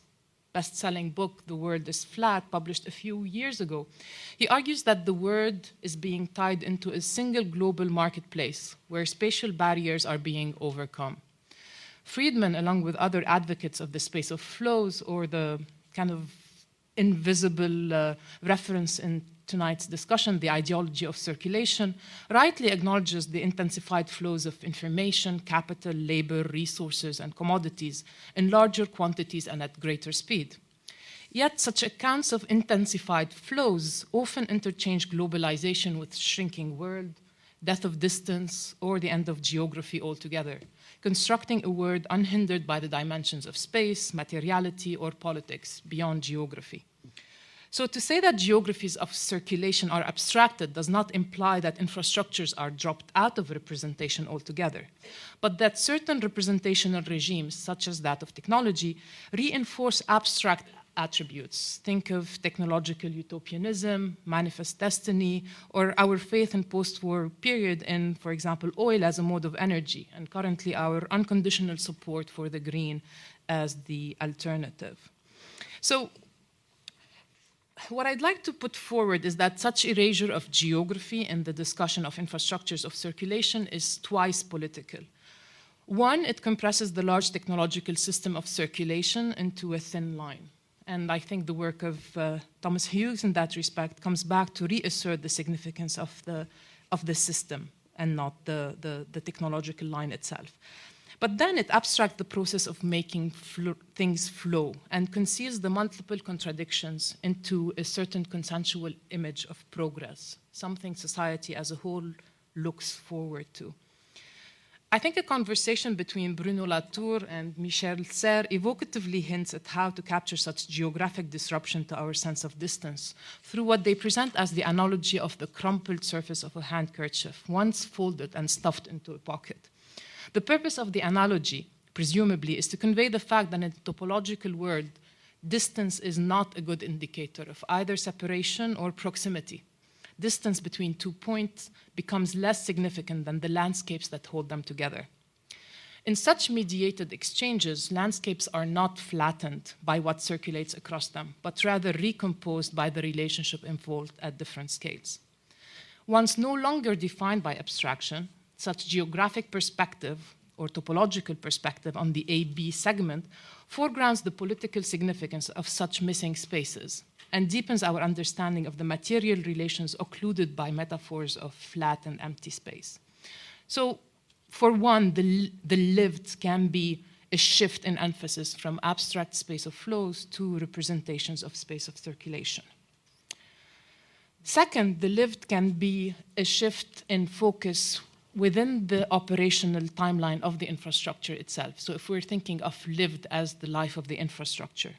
best-selling book, The World is Flat, published a few years ago, he argues that the world is being tied into a single global marketplace where spatial barriers are being overcome. Friedman, along with other advocates of the space of flows or the kind of invisible reference in tonight's discussion, the ideology of circulation, rightly acknowledges the intensified flows of information, capital, labor, resources, and commodities in larger quantities and at greater speed. Yet such accounts of intensified flows often interchange globalization with shrinking world, death of distance, or the end of geography altogether, constructing a world unhindered by the dimensions of space, materiality, or politics beyond geography. So to say that geographies of circulation are abstracted does not imply that infrastructures are dropped out of representation altogether, but that certain representational regimes, such as that of technology, reinforce abstract attributes. Think of technological utopianism, manifest destiny, or our faith in post-war period in, for example, oil as a mode of energy, and currently our unconditional support for the green as the alternative. So what I'd like to put forward is that such erasure of geography in the discussion of infrastructures of circulation is twice political. One, it compresses the large technological system of circulation into a thin line. And I think the work of Thomas Hughes in that respect comes back to reassert the significance of the system and not the technological line itself. But then it abstracts the process of making things flow and conceals the multiple contradictions into a certain consensual image of progress, something society as a whole looks forward to. I think a conversation between Bruno Latour and Michel Serres evocatively hints at how to capture such geographic disruption to our sense of distance through what they present as the analogy of the crumpled surface of a handkerchief, once folded and stuffed into a pocket. The purpose of the analogy, presumably, is to convey the fact that in a topological world, distance is not a good indicator of either separation or proximity. Distance between 2 points becomes less significant than the landscapes that hold them together. In such mediated exchanges, landscapes are not flattened by what circulates across them, but rather recomposed by the relationship involved at different scales. Once no longer defined by abstraction, such geographic perspective or topological perspective on the AB segment foregrounds the political significance of such missing spaces and deepens our understanding of the material relations occluded by metaphors of flat and empty space. So, for one, the lived can be a shift in emphasis from abstract space of flows to representations of space of circulation. Second, the lived can be a shift in focus within the operational timeline of the infrastructure itself. So if we're thinking of lived as the life of the infrastructure,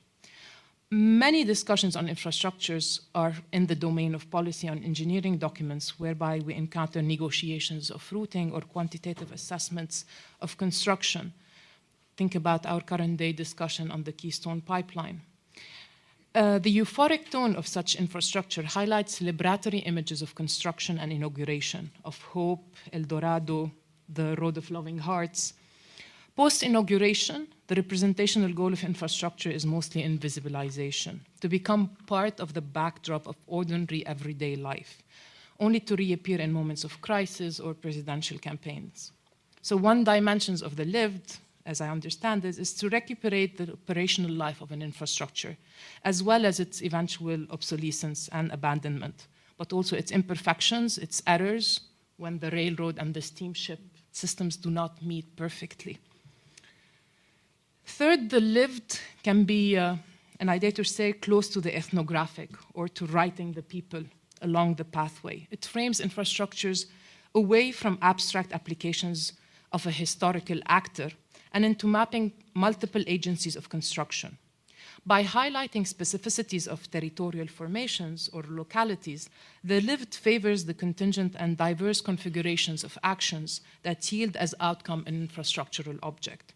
many discussions on infrastructures are in the domain of policy on engineering documents, whereby we encounter negotiations of routing or quantitative assessments of construction. Think about our current day discussion on the Keystone Pipeline. The euphoric tone of such infrastructure highlights celebratory images of construction and inauguration, of hope, El Dorado, the Road of Loving Hearts. Post-inauguration, the representational goal of infrastructure is mostly invisibilization, to become part of the backdrop of ordinary everyday life, only to reappear in moments of crisis or presidential campaigns. So one dimension of the lived, as I understand it, is to recuperate the operational life of an infrastructure, as well as its eventual obsolescence and abandonment, but also its imperfections, its errors, when the railroad and the steamship systems do not meet perfectly. Third, the lived can be, and I dare to say, close to the ethnographic, or to writing the people along the pathway. It frames infrastructures away from abstract applications of a historical actor and into mapping multiple agencies of construction. By highlighting specificities of territorial formations or localities, the lived favors the contingent and diverse configurations of actions that yield as outcome an infrastructural object.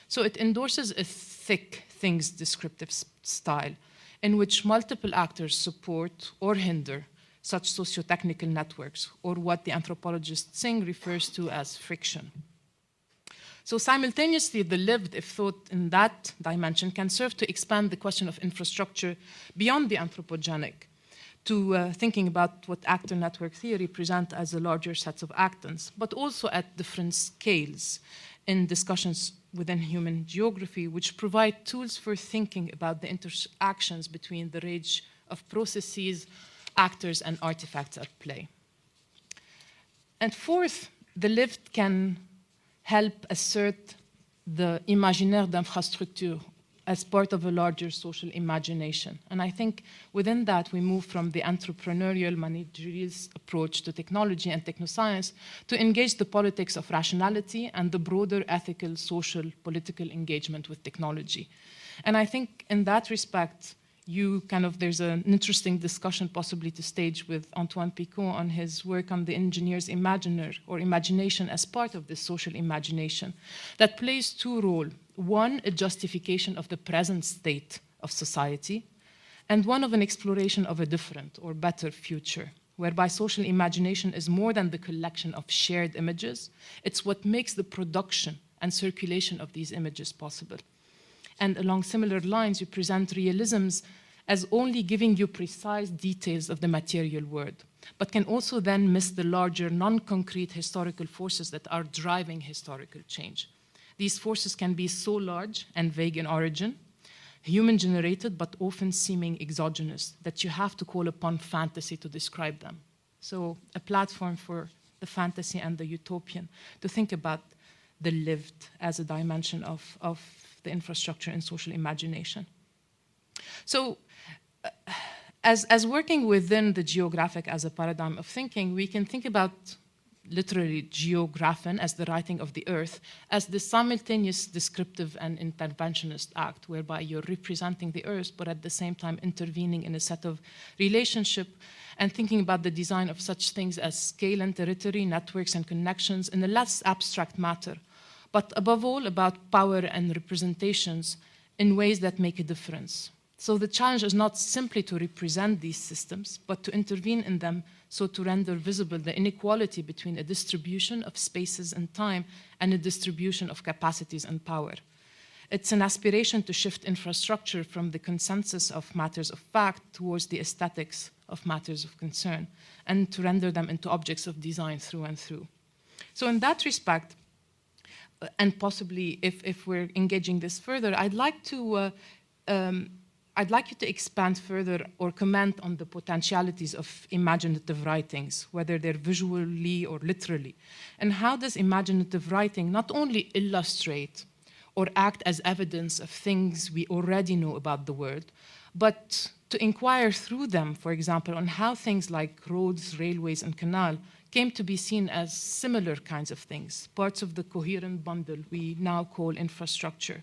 So it endorses a thick things descriptive style in which multiple actors support or hinder such socio-technical networks, or what the anthropologist Singh refers to as friction. So simultaneously, the lived, if thought in that dimension, can serve to expand the question of infrastructure beyond the anthropogenic, to thinking about what actor network theory present as a larger set of actors, but also at different scales in discussions within human geography, which provide tools for thinking about the interactions between the range of processes, actors, and artifacts at play. And fourth, the lived can help assert the imaginaire d'infrastructure as part of a larger social imagination. And I think within that, we move from the entrepreneurial managerial approach to technology and technoscience to engage the politics of rationality and the broader ethical, social, political engagement with technology. And I think in that respect, there's an interesting discussion possibly to stage with Antoine Picot on his work on the engineer's imaginer or imagination as part of this social imagination that plays two roles. One, a justification of the present state of society, and one of an exploration of a different or better future, whereby social imagination is more than the collection of shared images. It's what makes the production and circulation of these images possible. And along similar lines, you present realisms as only giving you precise details of the material world, but can also then miss the larger non-concrete historical forces that are driving historical change. These forces can be so large and vague in origin, human-generated, but often seeming exogenous, that you have to call upon fantasy to describe them. So a platform for the fantasy and the utopian, to think about the lived as a dimension of the infrastructure and social imagination. So as working within the geographic as a paradigm of thinking, we can think about literally geographen as the writing of the earth as the simultaneous descriptive and interventionist act, whereby you're representing the earth, but at the same time intervening in a set of relationship and thinking about the design of such things as scale and territory, networks and connections in a less abstract matter, but above all about power and representations in ways that make a difference. So the challenge is not simply to represent these systems, but to intervene in them, so to render visible the inequality between a distribution of spaces and time and a distribution of capacities and power. It's an aspiration to shift infrastructure from the consensus of matters of fact towards the aesthetics of matters of concern, and to render them into objects of design through and through. So in that respect, and possibly if we're engaging this further, I'd like you to expand further or comment on the potentialities of imaginative writings, whether they're visually or literally. And how does imaginative writing not only illustrate or act as evidence of things we already know about the world, but to inquire through them, for example, on how things like roads, railways, and canal came to be seen as similar kinds of things, parts of the coherent bundle we now call infrastructure.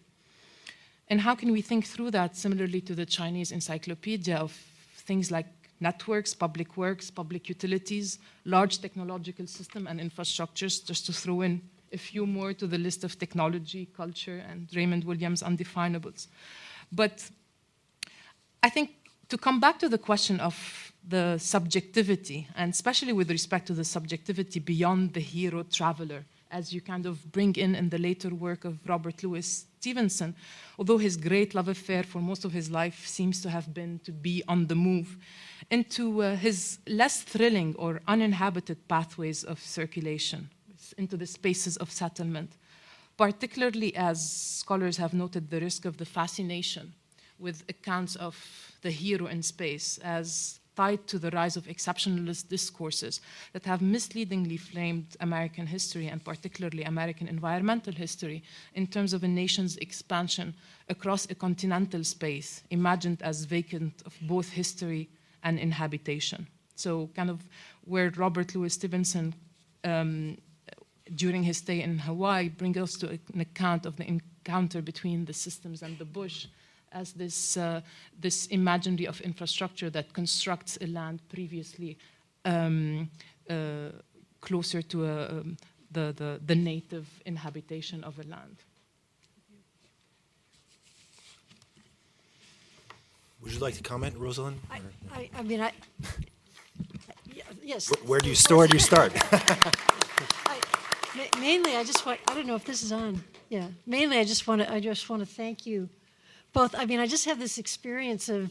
And how can we think through that similarly to the Chinese encyclopedia of things like networks, public works, public utilities, large technological system and infrastructures, just to throw in a few more to the list of technology, culture, and Raymond Williams' undefinables. But I think to come back to the question of the subjectivity, and especially with respect to the subjectivity beyond the hero traveler, as you kind of bring in the later work of Robert Louis Stevenson, although his great love affair for most of his life seems to have been to be on the move, into his less thrilling or uninhabited pathways of circulation, into the spaces of settlement, particularly as scholars have noted the risk of the fascination with accounts of the hero in space as tied to the rise of exceptionalist discourses that have misleadingly framed American history, and particularly American environmental history, in terms of a nation's expansion across a continental space, imagined as vacant of both history and inhabitation. So kind of where Robert Louis Stevenson, during his stay in Hawaii, brings us to an account of the encounter between the systems and the bush, as this imaginary of infrastructure that constructs a land previously closer to the native inhabitation of a land. Would you like to comment, Rosalind? Yes. Where do you start? Mainly, I don't know if this is on. Yeah. Mainly, I just want to thank you both. I mean, I just have this experience of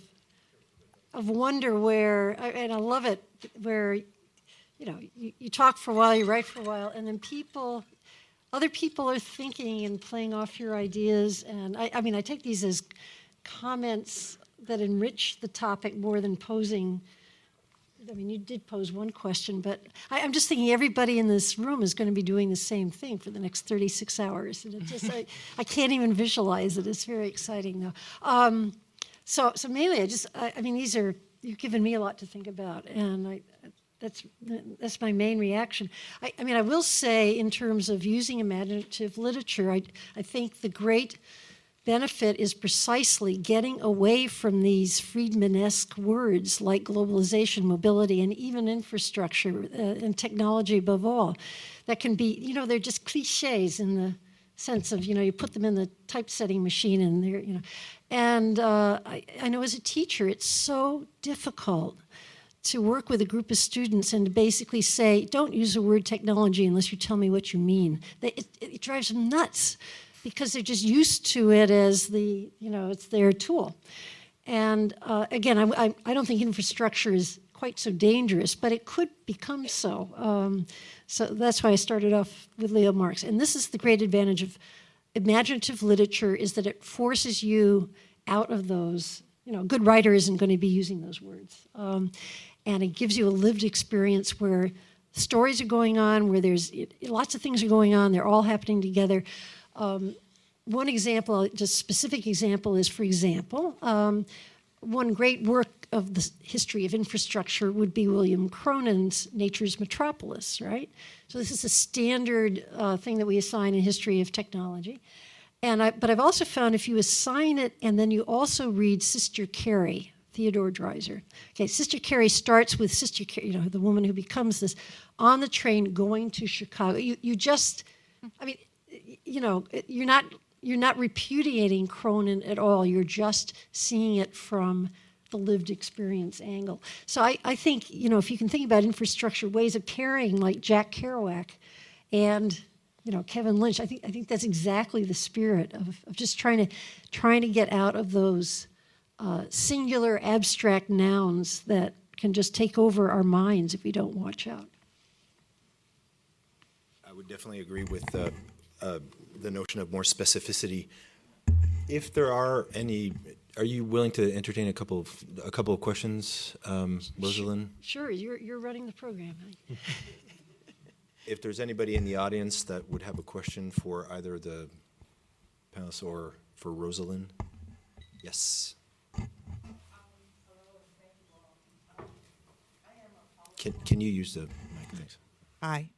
wonder where, and I love it, where, you talk for a while, you write for a while, and then other people are thinking and playing off your ideas. And I take these as comments that enrich the topic more than posing. I mean, you did pose one question, but I'm just thinking everybody in this room is going to be doing the same thing for the next 36 hours. And it just, I can't even visualize it. It's very exciting, though. So mainly, you've given me a lot to think about, and that's my main reaction. I will say, in terms of using imaginative literature, I think the great benefit is precisely getting away from these Friedman-esque words like globalization, mobility, and even infrastructure and technology above all. That can be, they're just cliches in the sense of, you put them in the typesetting machine and they're, And I know as a teacher, it's so difficult to work with a group of students and to basically say, don't use the word technology unless you tell me what you mean. It drives them nuts, because they're just used to it as it's their tool. And again, I don't think infrastructure is quite so dangerous, but it could become so. So that's why I started off with Leo Marx. And this is the great advantage of imaginative literature, is that it forces you out of those, a good writer isn't going to be using those words. And it gives you a lived experience where stories are going on, where there's lots of things are going on. They're all happening together. One example, just specific example, is, for example, one great work of the history of infrastructure would be William Cronin's Nature's Metropolis, right? So this is a standard thing that we assign in history of technology. But I've also found if you assign it and then you also read Sister Carrie, Theodore Dreiser. Okay, Sister Carrie starts with Sister Carrie, the woman who becomes this, on the train going to Chicago. You just, I mean, you're not repudiating Cronin at all. You're just seeing it from the lived experience angle. So I think, if you can think about infrastructure, ways of carrying like Jack Kerouac and Kevin Lynch, I think that's exactly the spirit of just trying to get out of those singular abstract nouns that can just take over our minds if we don't watch out. I would definitely agree with the notion of more specificity. If there are any, are you willing to entertain a couple of questions, Rosalind? Sure, you're running the program. If there's anybody in the audience that would have a question for either the panelists or for Rosalind? Yes. Can you use the mic? Thanks. Hi.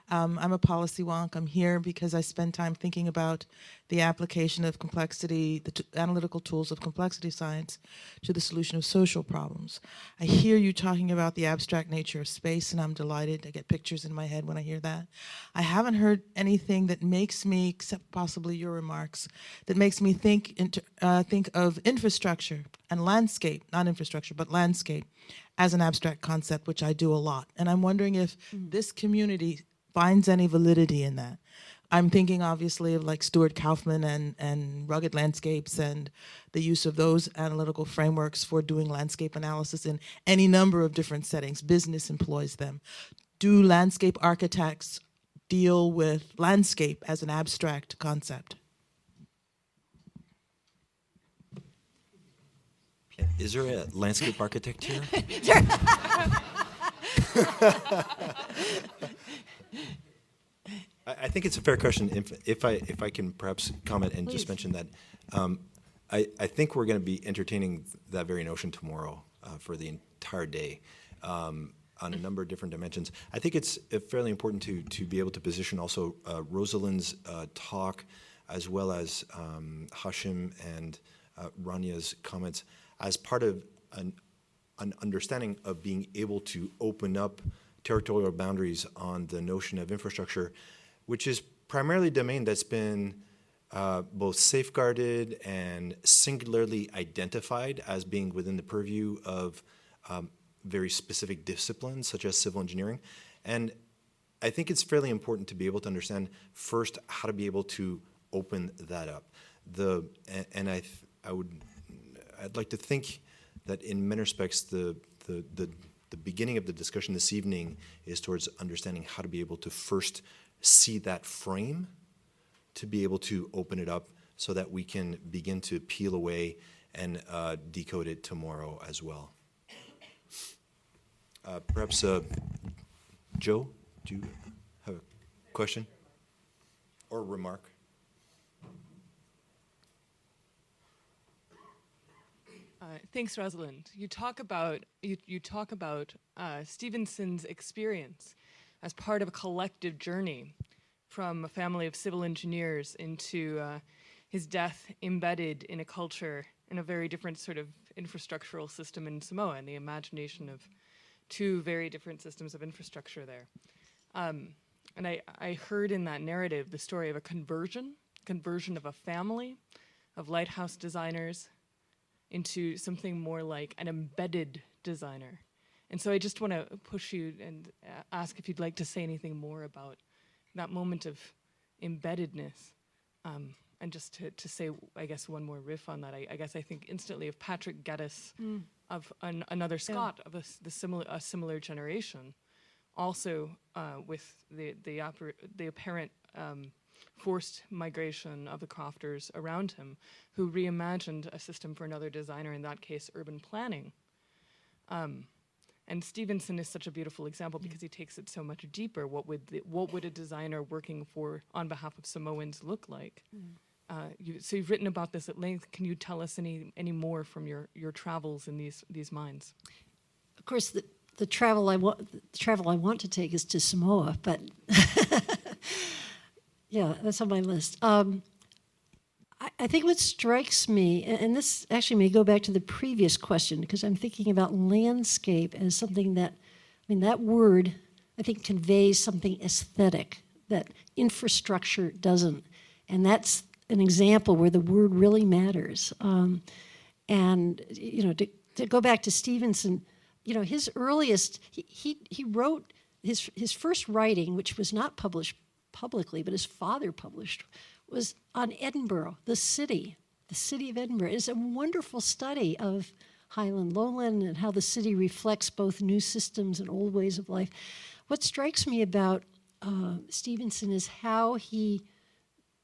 I'm a policy wonk. I'm here because I spend time thinking about the application of complexity, the analytical tools of complexity science to the solution of social problems. I hear you talking about the abstract nature of space, and I'm delighted. I get pictures in my head when I hear that. I haven't heard anything that makes me, except possibly your remarks, that makes me think of infrastructure and landscape, not infrastructure, but landscape, as an abstract concept, which I do a lot. And I'm wondering if this community finds any validity in that. I'm thinking obviously of like Stuart Kaufman and rugged landscapes and the use of those analytical frameworks for doing landscape analysis in any number of different settings. Business employs them. Do landscape architects deal with landscape as an abstract concept? Is there a landscape architect here? I think it's a fair question. If I can perhaps comment and just mention that I think we're going to be entertaining that very notion tomorrow for the entire day on a number of different dimensions. I think it's fairly important to be able to position also Rosalind's talk as well as Hashim and Ranya's comments as part of an understanding of being able to open up territorial boundaries on the notion of infrastructure, which is primarily a domain that's been both safeguarded and singularly identified as being within the purview of very specific disciplines such as civil engineering. And I think it's fairly important to be able to understand first how to be able to open that up. I'd like to think that in many respects the beginning of the discussion this evening is towards understanding how to be able to first see that frame, to be able to open it up so that we can begin to peel away and decode it tomorrow as well. Perhaps, Joe, do you have a question or remark? Thanks, Rosalind. You talk about Stevenson's experience as part of a collective journey from a family of civil engineers into his death embedded in a culture in a very different sort of infrastructural system in Samoa, and the imagination of two very different systems of infrastructure there. And I heard in that narrative the story of a conversion of a family of lighthouse designers into something more like an embedded designer. And so I just want to push you and ask if you'd like to say anything more about that moment of embeddedness. And just to say, I guess, one more riff on that, I guess I think instantly of Patrick Geddes, of another Scot of a similar generation, also with the apparent forced migration of the crofters around him, who reimagined a system for another designer, in that case urban planning. And Stevenson is such a beautiful example because he takes it so much deeper. What would a designer working on behalf of Samoans look like? So you've written about this at length. Can you tell us any more from your travels in these mines? Of course, the travel I want to take is to Samoa, but yeah, that's on my list. I think what strikes me, and this actually may go back to the previous question, because I'm thinking about landscape as something that, that word, I think, conveys something aesthetic that infrastructure doesn't. And that's an example where the word really matters. And, to go back to Stevenson, his earliest, he wrote his first writing, which was not published publicly, but his father published, was on Edinburgh, the city of Edinburgh. It's a wonderful study of Highland, Lowland, and how the city reflects both new systems and old ways of life. What strikes me about Stevenson is how he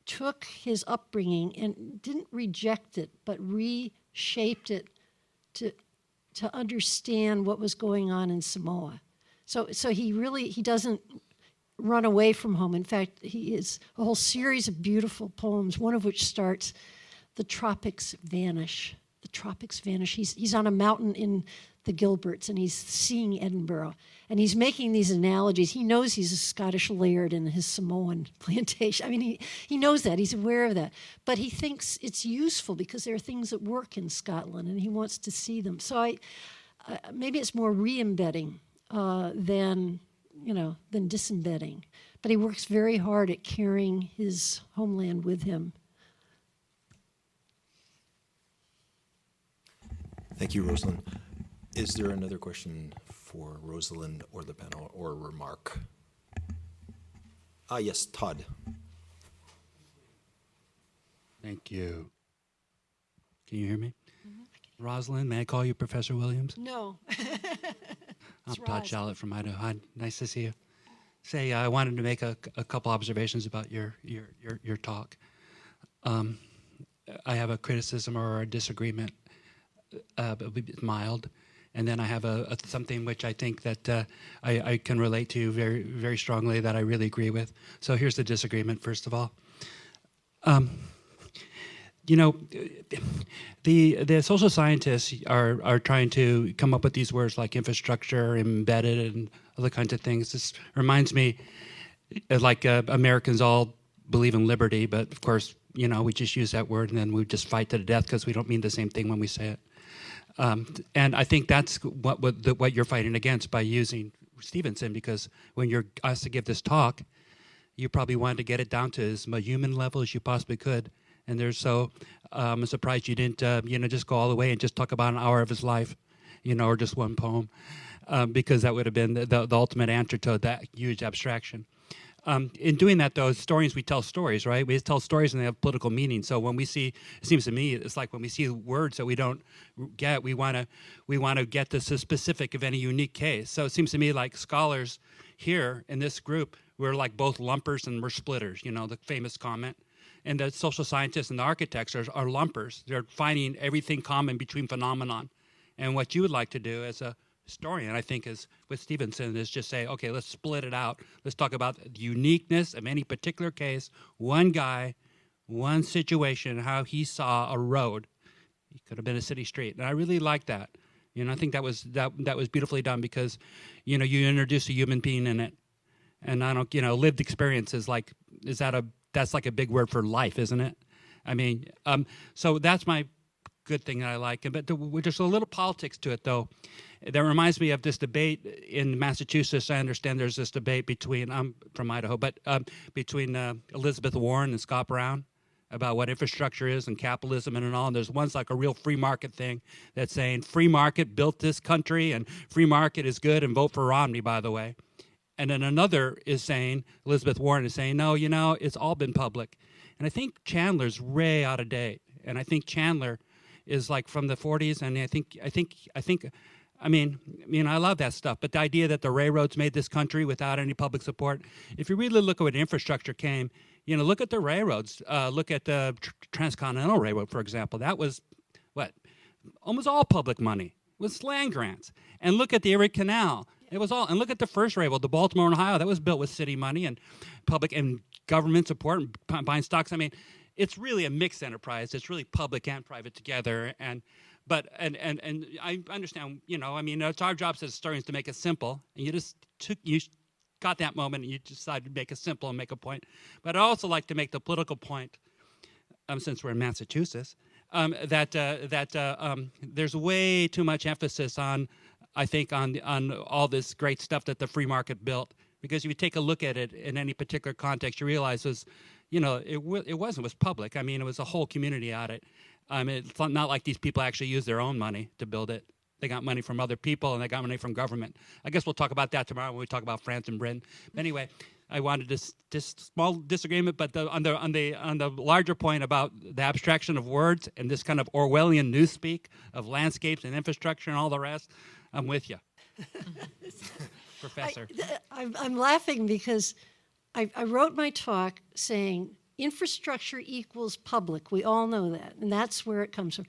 took his upbringing and didn't reject it, but reshaped it to understand what was going on in Samoa. So he doesn't run away from home. In fact, he is a whole series of beautiful poems, one of which starts, "The tropics vanish." The tropics vanish. He's on a mountain in the Gilberts, and he's seeing Edinburgh. And he's making these analogies. He knows he's a Scottish laird in his Samoan plantation. He knows that. He's aware of that. But he thinks it's useful because there are things that work in Scotland, and he wants to see them. So maybe it's more re-embedding than disembedding. But he works very hard at carrying his homeland with him. Thank you, Rosalind. Is there another question for Rosalind or the panel, or a remark? Yes, Todd. Thank you. Can you hear me? Mm-hmm. Rosalind, may I call you Professor Williams? No. I'm Todd Shallot from Idaho. Hi, nice to see you. Say, I wanted to make a couple observations about your talk. I have a criticism or a disagreement, mild, and then I have something which I think that I can relate to very, very strongly, that I really agree with. So here's the disagreement, first of all. The social scientists are trying to come up with these words like infrastructure, embedded, and other kinds of things. This reminds me, like Americans all believe in liberty, but of course, we just use that word and then we just fight to the death because we don't mean the same thing when we say it. And I think that's what you're fighting against by using Stevenson, because when you're asked to give this talk, you probably wanted to get it down to as human level as you possibly could. And I'm surprised you didn't, just go all the way and just talk about an hour of his life, or just one poem, because that would have been the ultimate answer to that huge abstraction. In doing that, though, historians, we tell stories, right? We tell stories and they have political meaning. So when we see, it seems to me, it's like when we see words that we don't get, we want to get this specific of any unique case. So it seems to me like scholars here in this group, we're like both lumpers and we're splitters, the famous comment. And the social scientists and the architects are lumpers. They're finding everything common between phenomenon. And what you would like to do as a historian, I think, is with Stevenson, is just say, okay, let's split it out. Let's talk about the uniqueness of any particular case, one guy, one situation, how he saw a road. It could have been a city street. And I really like that. I think that was beautifully done because, you introduce a human being in it. And I don't, lived experience is like, that's like a big word for life, isn't it? So that's my good thing that I like. But there's a little politics to it, though. That reminds me of this debate in Massachusetts. I understand there's this debate between, I'm from Idaho, but between Elizabeth Warren and Scott Brown about what infrastructure is and capitalism and all. And there's one's like a real free market thing that's saying free market built this country and free market is good and vote for Romney, by the way. And then another is saying, Elizabeth Warren is saying, no, it's all been public. And I think Chandler's way out of date. And I think Chandler is like from the 40s. And I love that stuff. But the idea that the railroads made this country without any public support, if you really look at what infrastructure came, look at the railroads. Look at the Transcontinental Railroad, for example. That was, almost all public money. was land grants. And look at the Erie Canal. It was all, and look at the first railroad, the Baltimore and Ohio. That was built with city money and public and government support and buying stocks. I mean, it's really a mixed enterprise. It's really public and private together. And I understand, you know, I mean, it's our job as historians to make it simple. And you got that moment and you decided to make it simple and make a point. But I also like to make the political point, since we're in Massachusetts, that there's way too much emphasis on, I think, on all this great stuff that the free market built. Because if you take a look at it in any particular context, you realize it was public. I mean, it was a whole community at it. It's not like these people actually used their own money to build it. They got money from other people and they got money from government. I guess we'll talk about that tomorrow when we talk about France and Britain. But anyway, I wanted this small disagreement, but on the larger point about the abstraction of words and this kind of Orwellian newspeak of landscapes and infrastructure and all the rest, I'm with you, Professor. I'm laughing because I wrote my talk saying infrastructure equals public. We all know that, and that's where it comes from.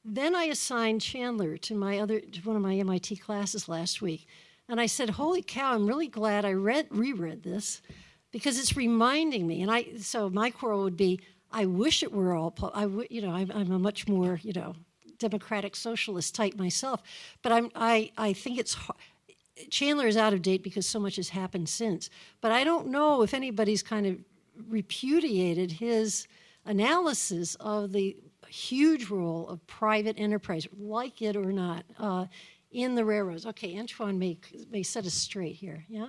Then I assigned Chandler to one of my MIT classes last week, and I said, "Holy cow! I'm really glad I reread this, because it's reminding me." And so my quarrel would be, I wish it were all. I'm a much more democratic socialist type myself, but I think it's Chandler is out of date because so much has happened since. But I don't know if anybody's kind of repudiated his analysis of the huge role of private enterprise, like it or not, in the railroads. Okay, Antoine may set us straight here. Yeah.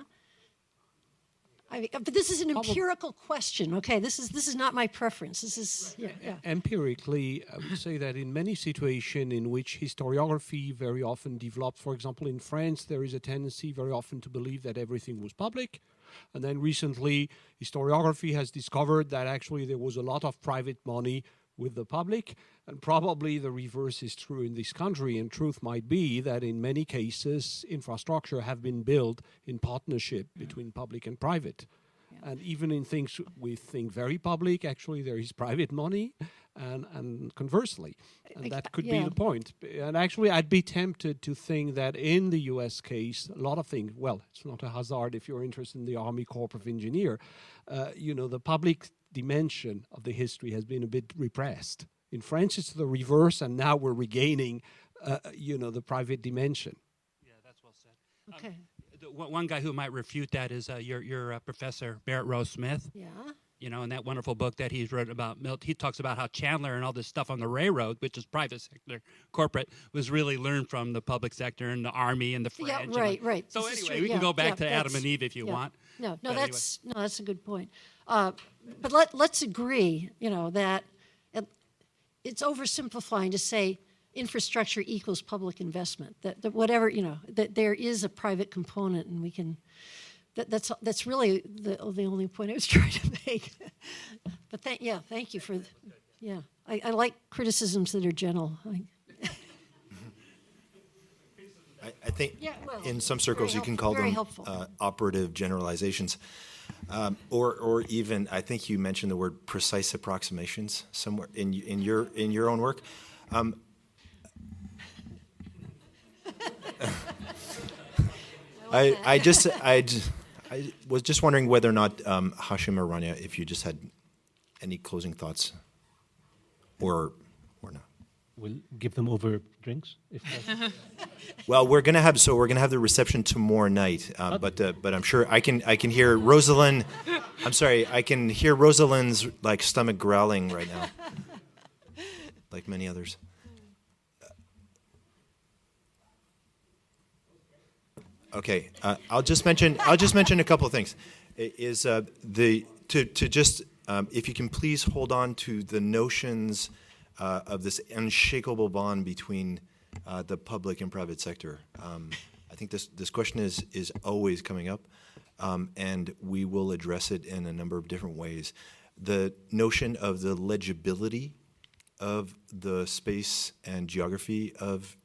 But this is an empirical question. Okay, this is not my preference. This is Empirically, I would say that in many situations in which historiography very often develops, for example, in France, there is a tendency very often to believe that everything was public. And then recently, historiography has discovered that actually there was a lot of private money with the public, and probably the reverse is true in this country. And truth might be that in many cases, infrastructure have been built in partnership between public and private. Yeah. And even in things we think very public, actually there is private money, and conversely. And that could be the point. And actually, I'd be tempted to think that in the US case, a lot of things, well, it's not a hazard if you're interested in the Army Corps of Engineers, the public dimension of the history has been a bit repressed. In France, it's the reverse, and now we're regaining, the private dimension. Yeah, that's well said. Okay. One guy who might refute that is your Professor Barrett Rose Smith. Yeah. In that wonderful book that he's wrote about Milt, he talks about how Chandler and all this stuff on the railroad, which is private sector, corporate, was really learned from the public sector and the Army and the French. Yeah, right. So anyway, we can go back to Adam and Eve if you want. No, that's a good point. But let's agree, that it's oversimplifying to say infrastructure equals public investment. That whatever, that there is a private component, and we can. That's really the only point I was trying to make. But thank you for. I like criticisms that are gentle. I think in some circles you can call them operative generalizations. Or even, I think you mentioned the word precise approximations somewhere in your own work. I was just wondering whether or not Hashim or Rania, if you just had any closing thoughts, or not. We'll give them over drinks. Well, we're gonna have the reception tomorrow night, but I'm sure I can hear Rosalind. I'm sorry, I can hear Rosalind's stomach growling right now, like many others. Okay, I'll just mention a couple of things. If you can please hold on to the notions of this unshakable bond between the public and private sector. I think this question is always coming up, and we will address it in a number of different ways. The notion of the legibility of the space and geography of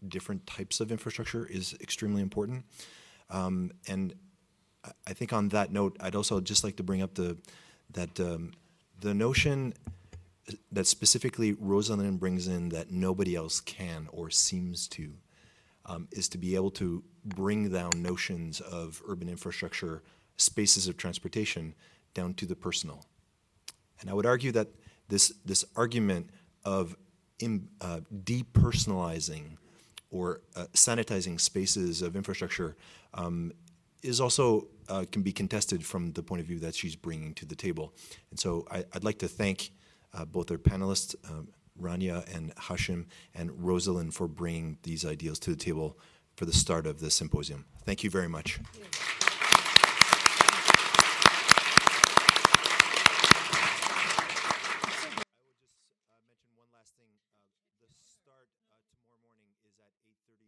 different types of infrastructure is extremely important. And I think on that note, I'd also just like to bring up the notion that specifically Rosalind brings in that nobody else can or seems to, is to be able to bring down notions of urban infrastructure, spaces of transportation, down to the personal. And I would argue that this argument of depersonalizing or sanitizing spaces of infrastructure is also can be contested from the point of view that she's bringing to the table. And so I'd like to thank both our panelists, Rania and Hashim, and Rosalind for bringing these ideas to the table for the start of this symposium. Thank you very much. Mention one last thing. The start tomorrow morning is at 8:30